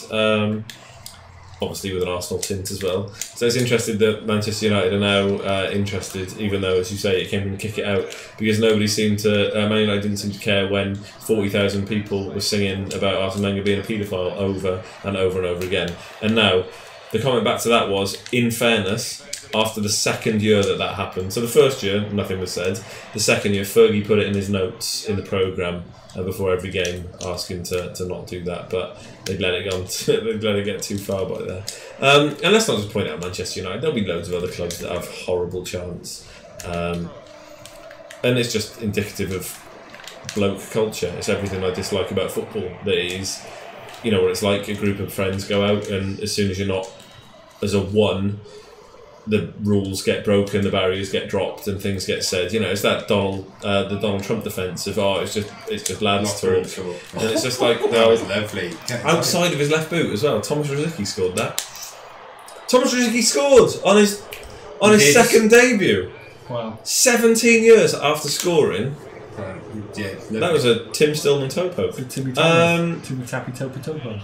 obviously with an Arsenal tint as well. So it's interesting that Manchester United are now interested, even though, as you say, it came and kick it out, because nobody seemed to, Man United didn't seem to care when 40,000 people were singing about Arsene Wenger being a paedophile over and over and over again. And now, the comment back to that was, in fairness, after the second year that happened, so the first year, nothing was said. The second year, Fergie put it in his notes in the programme before every game, asking to not do that, but they'd let it get too far by there. And let's not just point out Manchester United. There'll be loads of other clubs that have horrible chants. and it's just indicative of bloke culture. It's everything I dislike about football. That it is, you know, what it's like. A group of friends go out, and as soon as you're not as a one, the rules get broken, the barriers get dropped, and things get said. You know, it's that the Donald Trump defence of it's just lads talk, and it's just like that was lovely. Outside of his left boot as well. Thomas Rosicky scored that. Thomas Rosicky scored on his second debut. Wow! 17 years after scoring. Yeah, that was a Tim Stillman toe poke. Timmy Tappy Topo.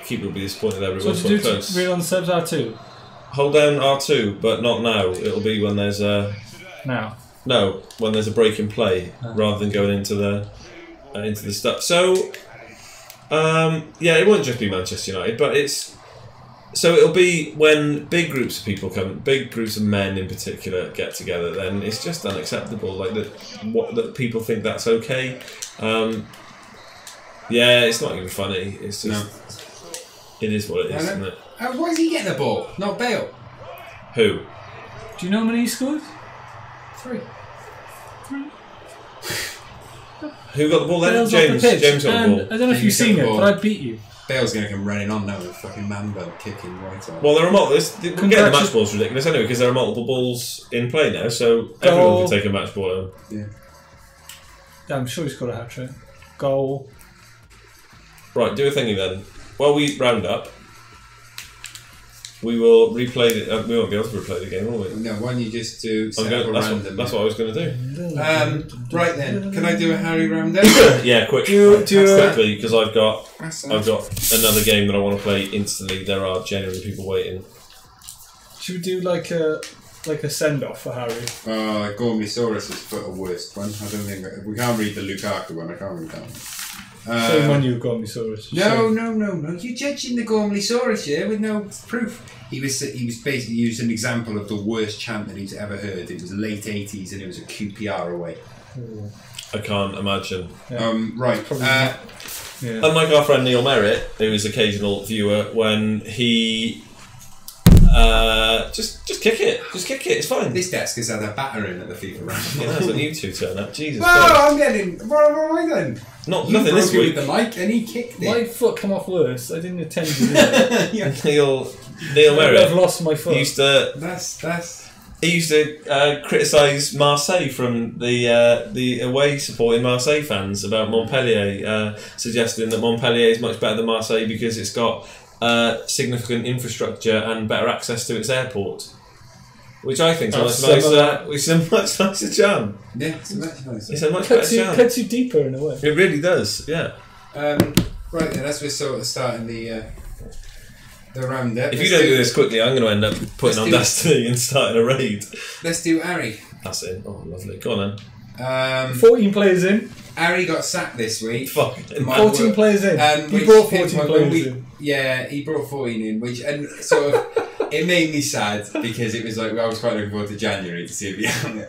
Keeper will be disappointed there. So to do read on subs R2. Hold down R2, but not now. It'll be when there's a No, when there's a break in play, rather than going into the stuff. So, yeah, it won't just be Manchester United, but it'll be when big groups of people come, big groups of men in particular get together. Then it's just unacceptable. Like that people think that's okay. Yeah, it's not even funny. It's just it is what it is, isn't it? Why is he getting the ball? Not Bale. Who? Do you know how many he scored? 3. Who got the ball then? James got the ball. I don't know if you've seen it, but I beat you. Bale's going to come running on now with a fucking man belt kicking right on. Well, there are getting the match ball's ridiculous anyway because there are multiple balls in play now, so everyone can take a match ball home. Yeah, I'm sure he's got a hat trick. Goal. Right, do a thingy then. While we round up, we will replay it. We won't be able to replay the game, will we? No, why don't you just do random? That's what I was going to do. Right then, can I do a Harry roundup? Yeah, quick. Quickly, because I've got another game that I want to play instantly. There are genuinely people waiting. Should we do like a send off for Harry? Gormleysaurus is the worst one. I don't think we can't read the Lukaku one. I can't read that one. Shame on you, Gormleysaurus. No. You're judging the Gormleysaurus here with no proof. He was basically used an example of the worst chant that he's ever heard. It was late 80s and it was a QPR away. I can't imagine. Yeah. Right. Unlike our friend Neil Merritt, who is occasional viewer, when he just kick it. Just kick it. It's fine. This desk has had a battering at the FIFA round. Yeah, that's when you two turn up. Jesus. I'm getting. What am I then? Nothing this week. With the mic, and he kicked it. My foot come off worse. I didn't attend to it. Neil Merritt. I've lost my foot. He used to criticise Marseille from the away supporting Marseille fans about Montpellier, suggesting that Montpellier is much better than Marseille because it's got significant infrastructure and better access to its airport, which I think is a much nicer jam. Yeah, it's a much nicer. It's a much better jam. Cuts you deeper in a way. It really does. Yeah. Right then, as we're sort of starting the roundup. If you don't do this quickly, I'm going to end up putting on Destiny and starting a raid. Let's do Arry. That's it. Oh, lovely. Go on then. 14 players in. Arry got sacked this week. 14 players in. He brought 14 players in. Yeah, he brought 14 in, and sort of it made me sad because it was like I was quite looking forward to January to see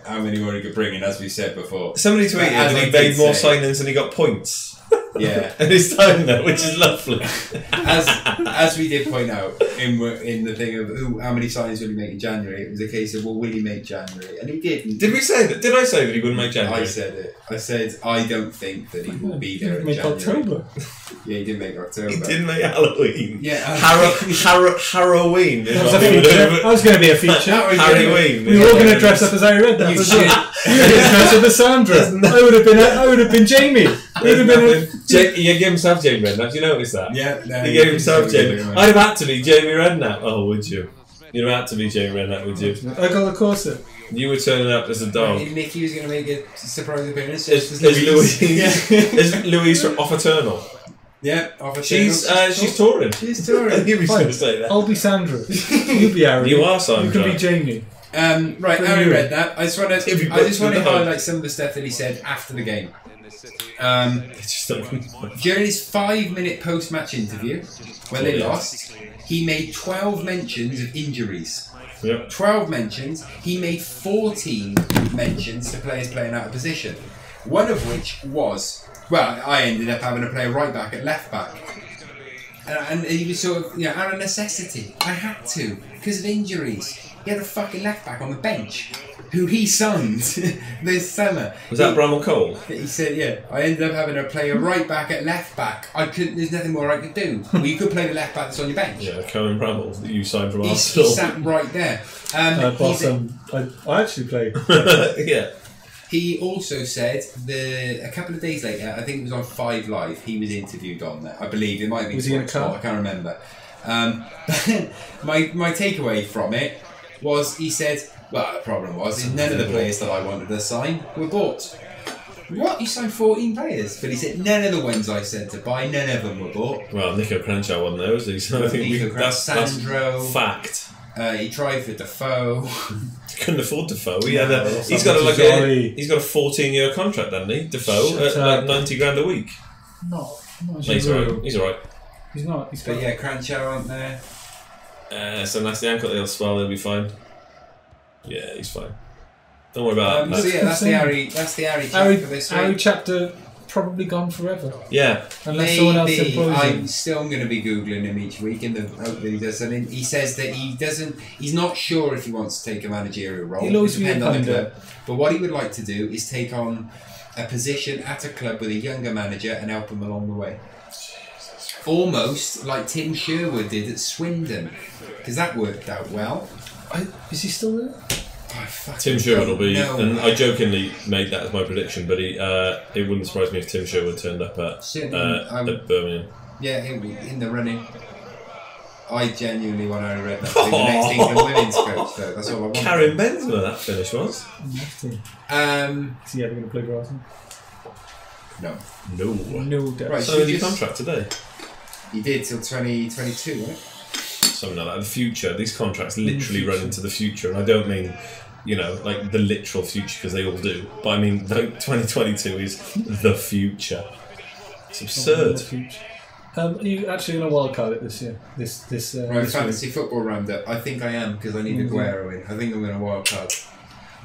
how many more he could bring in, as we said before. Somebody tweeted that he made more signings and he got points. Yeah, and his time though, which is lovely. As we did point out in the thing of how many signings will he make in January, it was a case of will he make January, and he didn't. Did we say that? Did I say that he wouldn't make January? I said it. I said I don't think that he will be there. He didn't make October. Yeah, he did make October. He did make Halloween. Yeah, Harroween. That was going to be a feature. Harroween. We were all going to dress up as Harry Redknapp. You were going to dress up as Sandra. I would have been Jamie. He gave himself Jamie Redknapp. You notice that? Yeah. No, he gave himself Jamie. I'd have had to be Jamie Redknapp. Oh, would you? You'd have had to be Jamie Redknapp, would you? I got the corset. You were turning up as a dog. Nicky was going to make a surprise appearance. Is Louise off Eternal? Yeah, off Eternal. She's touring. She's touring. You were going to say that. I'll be Sandra. You be Arry. You are Sandra. You can be Jamie. Right, Arry Redknapp. I just want to highlight some of the stuff that he said after the game. During his 5-minute post-match interview, when they lost, he made 12 mentions of injuries. Yep. 12 mentions. He made 14 mentions to players playing out of position. One of which was, I ended up having to play right back at left back. And he was sort of, out of necessity. I had to, because of injuries. He had a fucking left back on the bench who he signed this summer. Was that Bramall Cole? He said, yeah, I ended up having to play a right back at left back. There's nothing more I could do. Well, you could play the left back that's on your bench. Yeah, Cohen Bramall that you signed from He Arsenal. sat right there. I actually played. Yeah. He also said a couple of days later, I think it was on 5 Live, he was interviewed on there. I believe it might have been. Was he in a car? I can't remember. My takeaway from it was he said, well, the problem was none of the players that I wanted to sign were bought. What? You signed 14 players? But he said none of the ones I said to buy, none of them were bought. Well, Nico Crenshaw wasn't there, was he? So I think that's fact. He tried for Defoe. Couldn't afford Defoe. He's got a 14-year contract, hasn't he? Defoe at like 90 grand a week. He's alright. He's alright. He's not. But yeah, Crenshaw aren't there. So that's the ankle. He'll swell. He'll be fine. Yeah, he's fine. Don't worry about that. So yeah, that's the Arry. That's the Arry chapter for this week. Arry chapter probably gone forever. Yeah. Unless someone else employs him. I'm still going to be googling him each week in the hope that he does something. He says that he doesn't. He's not sure if he wants to take a managerial role. He'll always depend on the club. But what he would like to do is take on a position at a club with a younger manager and help him along the way. Almost like Tim Sherwood did at Swindon, because that worked out well. Is he still there? Tim Sherwood will be, and I jokingly made that as my prediction, but it wouldn't surprise me if Tim Sherwood turned up at Birmingham. Yeah, he'll be in the running. I genuinely want Arry Redknapp to be the next England women's coach, though. That's all I want. Karen Benzema, that finish was. Is he ever going to play for Arsenal? No. Right, so new contract today. He did till 2022, right? Something like that. The future. These contracts literally run into the future, and I don't mean, like the literal future, because they all do. But I mean, 2022 is the future. It's absurd. Are you actually going to wildcard it this year? This fantasy football roundup. I think I am, because I need Aguero in. I think I'm going to wildcard.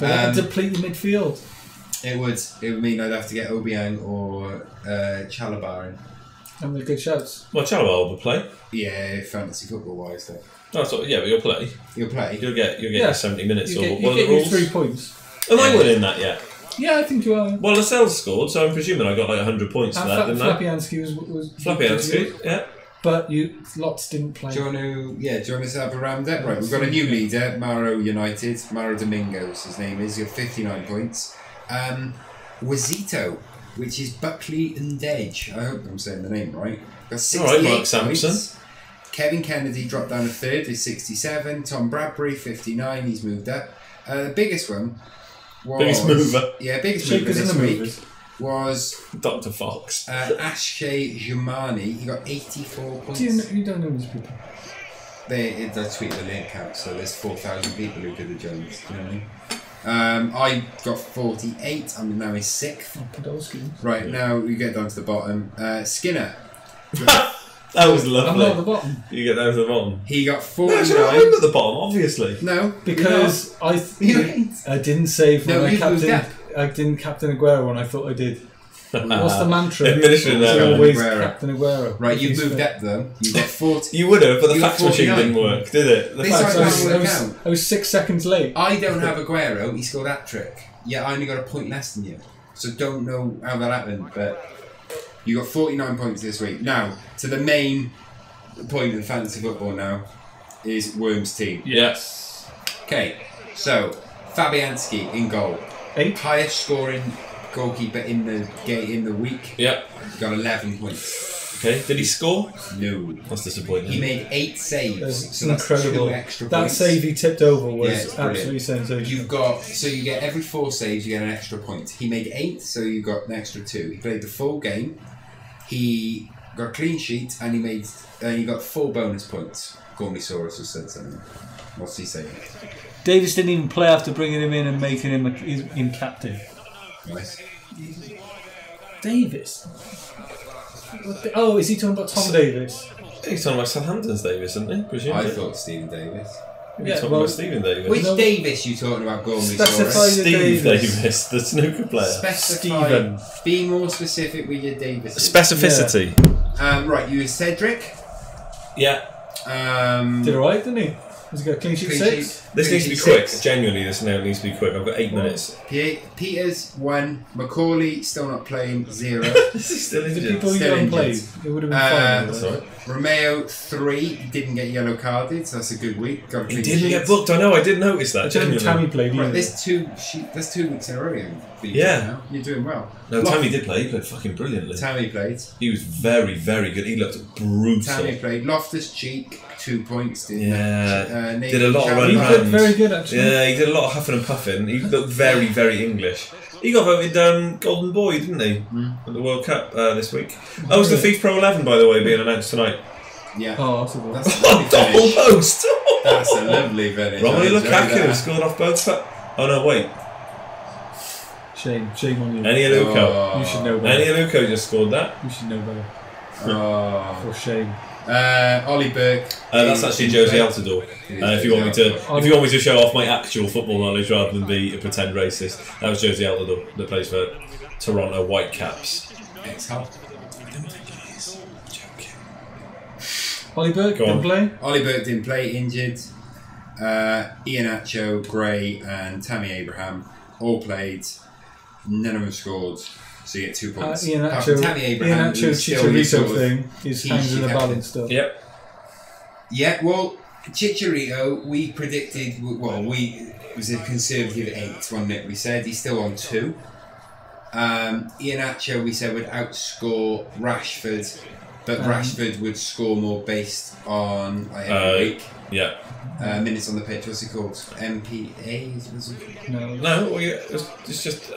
But that would deplete your midfield. It would mean I'd have to get Obiang or Chalobah in. And they're good shouts. Well, Chalobah will play. Yeah, fantasy football wise though. But you'll play. You'll play. You'll get your 70 minutes you or get, what are the rules? 3 points. Am I winning that yet? Yeah, I think you are. Well, Lascelles scored, so I'm presuming I got like 100 points for that, didn't I? Flapianski was Flapianski, yeah. But lots didn't play. Do you want to set up a roundup? Right, we've got a new leader, Mauro United. Mauro Domingos, his name is. He's got 59 points. Wazito, which is Buckley and Dedge. I hope I'm saying the name right. Got 68 Mark Sampson. points. Kevin Kennedy dropped down to 3rd with 67. Tom Bradbury, 59. He's moved up. The biggest one was... Biggest mover. Yeah, biggest mover this week was... Dr. Fox. Akshay Jumani. He got 84 points. You don't know these people. They tweet the link out, so there's 4,000 people who could have joined. You know what I mean? I got 48. I'm now in 6th. Right, now we get down to the bottom. Skinner. That was lovely. I'm not at the bottom. You get down to the bottom. He got 49. I'm at the bottom, obviously. No, because I didn't save when I didn't captain Aguero when I thought I did. What's the mantra? Always Captain Aguero. Right, you've moved up though. You got 40. You would have, but the fax machine didn't work, did it? I was 6 seconds late. I don't have Aguero. He scored that trick. Yeah, I only got a point less than you. So don't know how that happened, but you got 49 points this week. Now, to the main point in fantasy football now is Worm's team. Yes. Okay, so Fabianski in goal. 8. Highest scoring goalkeeper in the week. Yep. Got 11 points. Okay. Did he score? No. That's disappointing. He made 8 saves. That's so incredible. That's 2 extra that points. Save he tipped over was Yeah, absolutely sensational. You get every 4 saves, you get an extra point. He made 8, so you got an extra 2. He played the full game. He got a clean sheet, and he got 4 bonus points. Gormisaurus has said something. What's he saying? Davis didn't even play after bringing him in and making him captain. Nice. Davis? Oh, is he talking about Tom Davis? He's talking about Southampton's Davis, isn't he? Presumably. I thought Stephen Davis. He's talking about Stephen Davis. Which Davis you talking about, Specify Gormisaurus? Steve Davis, the snooker player. Stephen. Be more specific with your Davis. Specificity. Right, you were Cedric. Yeah. Did alright, didn't he? Has he got a clean sheet Clean 6? sheet. This needs to be quick. Genuinely, this now needs to be quick. I've got 8 minutes. Peters 1. Macaulay still not playing 0. Is he still The injured? people who Still don't play, injured. it would have been fine. That's all right. Romeo 3 didn't get yellow carded, so that's a good week. Got a He clean didn't sheet. get booked. I know. I did notice that. I don't think Genuinely. Tammy played either. Right, there's 2 weeks in a row. Yeah. Now. You're doing well. No, Tammy did play. He played fucking brilliantly. Tammy played. He was very, very good. He looked brutal. Tammy played. Loftus Cheek 2 points. Didn't Yeah. Nathan Did a lot of Chandler- running He around. looked very good, actually. Yeah, he did a lot of huffing and puffing. He looked very, very English. He got voted Golden Boy, didn't he? At the World Cup this week. Oh, it's the FIFA Pro 11, by the way, being announced tonight. Yeah. Oh, that's a good. That's a lovely finish. Almost! That's a lovely finish. Romelu I enjoyed Lukaku that. scored off both. Oh no, wait. Shame on you. Enialuko. You should know better. Enialuko just scored that. You should know better. Oh. For shame. Ollie Burke. That's actually Josie Altidore. If you want me to show off my actual football knowledge rather than be a pretend racist, that was Josie Altidore that plays for Toronto Whitecaps. Ex-Hull. Ollie Burke didn't play? Ollie Burke didn't play, injured. Ian Acho, Gray, and Tammy Abraham all played. None of them scored, so you get 2 points. Ian Apart from Acho, Tammy Abraham, who's still his Chicharito sort of thing is key hands in the captain. balance still. Yep. Yeah, well, Chicharito, we predicted, it was a conservative 8, wasn't it? We said he's still on 2. Ian Acho, we said, would outscore Rashford, but Rashford would score more based on every week. Yeah. Minutes on the pitch, what's it called? MPA? Was it? No, it's just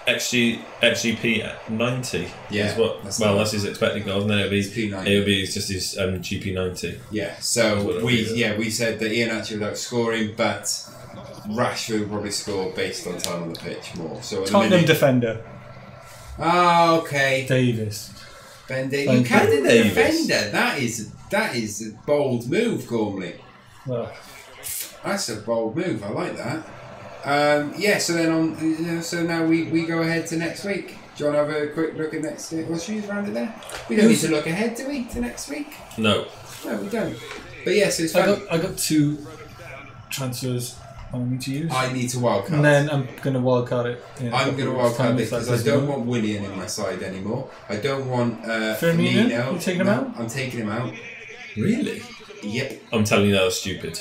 XGP 90. Yeah, Is what, that's his expected goal, and then it would be just his GP 90. Yeah, so we said that Ian Acho would outscore him, but Rashford would probably score based on time on the pitch more. So Tottenham defender. Oh, okay. Davis. Ben Davis. You can't do the defender. That is a bold move, Gormley. Well, that's a bold move. I like that. Yeah. So then so now we go ahead to next week. Do you want to have a quick look at next week? Well, should we around it there? We don't need to look ahead, do we, to next week? No. No, we don't. But yes, it's fun. I got 2 transfers I need to use. I need to wildcard. And then I'm going to wildcard it. I'm going to wildcard it because I don't want Willian in my side anymore. I don't want Firmino. You taking him out? I'm taking him out. Really? Yep. I'm telling you that was stupid.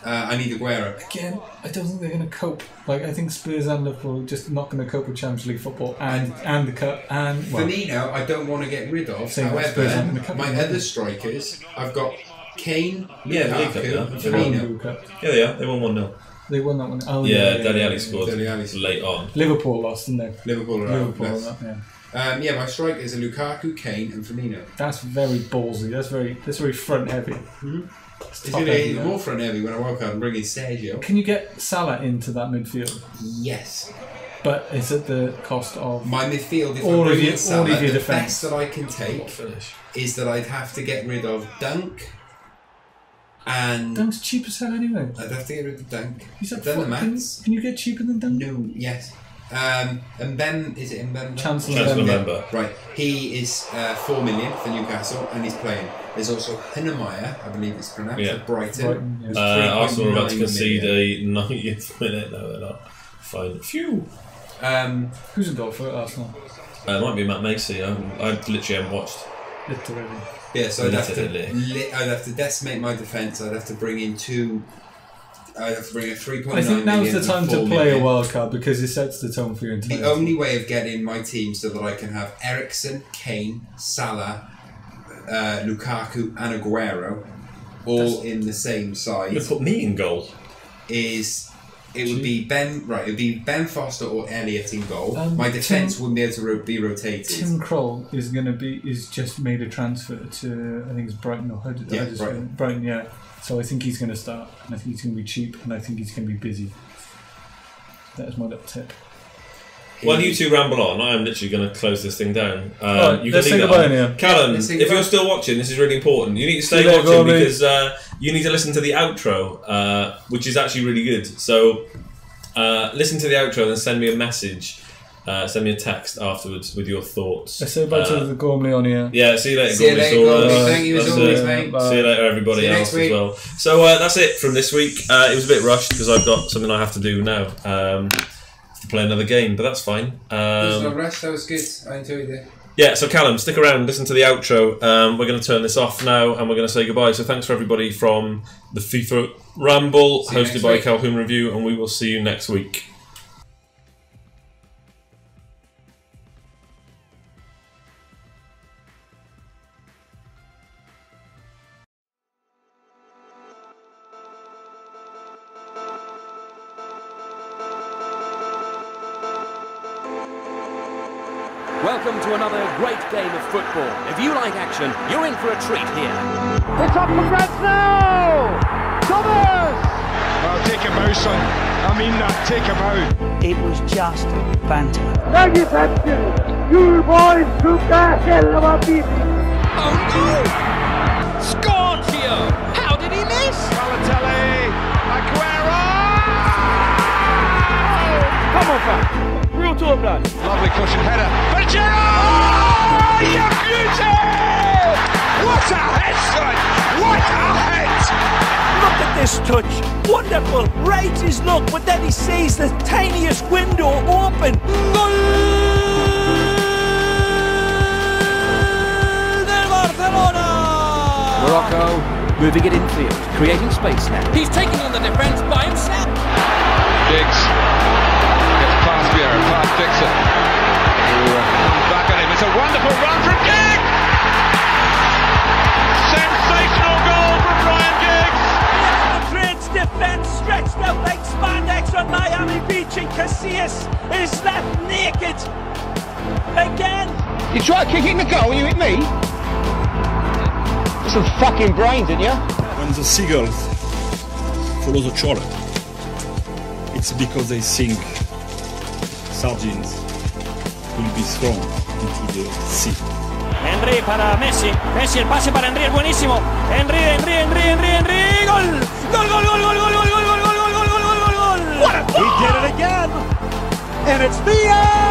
I need Aguero. Again, I don't think they're going to cope. I think Spurs and Liverpool are just not going to cope with Champions League football and the Cup. And Firmino, I don't want to get rid of. However, my other strikers, I've got Kane, Lukaku, and Firmino. Yeah, they are. They won 1-0. They won that one. Oh, yeah, Dele Alli scored late on. Liverpool lost, didn't they? Liverpool are out. Yeah. My strikers are Lukaku, Kane, and Firmino. That's very ballsy. That's very front heavy. Mm-hmm. It's going to be more front heavy when I walk out and bring in Sergio. Can you get Salah into that midfield? Yes. But it's at the cost of my midfield. If all I of bring your in Salah, the defence. best that I can take is that I'd have to get rid of Dunk. And Dunk's cheap as hell anyway. I'd have to get rid of Dunk. He's I've done the maths. Can you get cheaper than Dunk? No. Yes. And Ben, is it Mbemba? Chancellor Mbemba. Right. He is 4 million for Newcastle and he's playing. There's also Hinnemeier, I believe it's pronounced, at Brighton. Arsenal are about to concede a 90th minute. No, they're not. Fine. Phew. Who's in goal for Arsenal? It might be Matt Macy. I literally haven't watched. Literally. Yeah, so I'd have to decimate my defence. I'd have to bring in I'd have to bring a 3.9 I think now's million the time to play a wild card because it sets the tone for your entire. The only way of getting my team so that I can have Eriksen, Kane, Salah, Lukaku, and Aguero all in the same side. You put me in goal. It would be Ben Foster or Elliott in goal. My defence wouldn't be able to be rotated. Tim Krul is just made a transfer to I think it's Brighton or Huddersfield. Brighton, yeah. So I think he's going to start, and I think he's going to be cheap, and I think he's going to be busy. That is my little tip. While you two ramble on, I am literally going to close this thing down. You let's can think about it. Callum, if you're still watching, this is really important. You need to stay watching because you need to listen to the outro, which is actually really good. So listen to the outro and then send me a message Send me a text afterwards with your thoughts. I say bye to the Gormley on here. Yeah, see you later, See you later, Gormley. Thank you as always, mate. See you later, everybody else as well. So that's it from this week. It was a bit rushed because I've got something I have to do now. To play another game, but that's fine. Rest, that was good. I enjoyed it. Yeah, so Callum, stick around, listen to the outro. We're going to turn this off now and we're going to say goodbye. So thanks for everybody from the FIFA Ramble, hosted by Calhoun Review, and we will see you next week. Welcome to another great game of football. If you like action, you're in for a treat here. It's up for grabs now! Thomas! Oh, take him out, son. I mean that, take him out. It was just banter. Thank you, Sampson. You boys took the hell of a beating. Oh no! Scorchio! How did he miss? Balotelli! Aguero! Come on, fam. Real talk, lad. Lovely cushion header. Pajero! Oh, you beauty! What a head, son! What a head! Look at this touch. Wonderful. Rates his look, but then he sees the tiniest window open. Goal del Barcelona! Morocco moving it infield, creating space now. He's taking on the defence by himself. Giggs gets past Vieira, past Dixon. Comes back at him. It's a wonderful run from Giggs! Sensational goal from Ryan Giggs! Madrid's defence stretched out like spandex on Miami Beach, and Casillas is left naked again. You try kicking the goal, you hit me? Some fucking brains, didn't you? When the seagulls follow the trawler, it's because they think sardines will be thrown into the sea. Henry para Messi. Messi, el pase para Henry es buenísimo. Henry. Gol. Gol. What a goal! He did it again! And it's the end!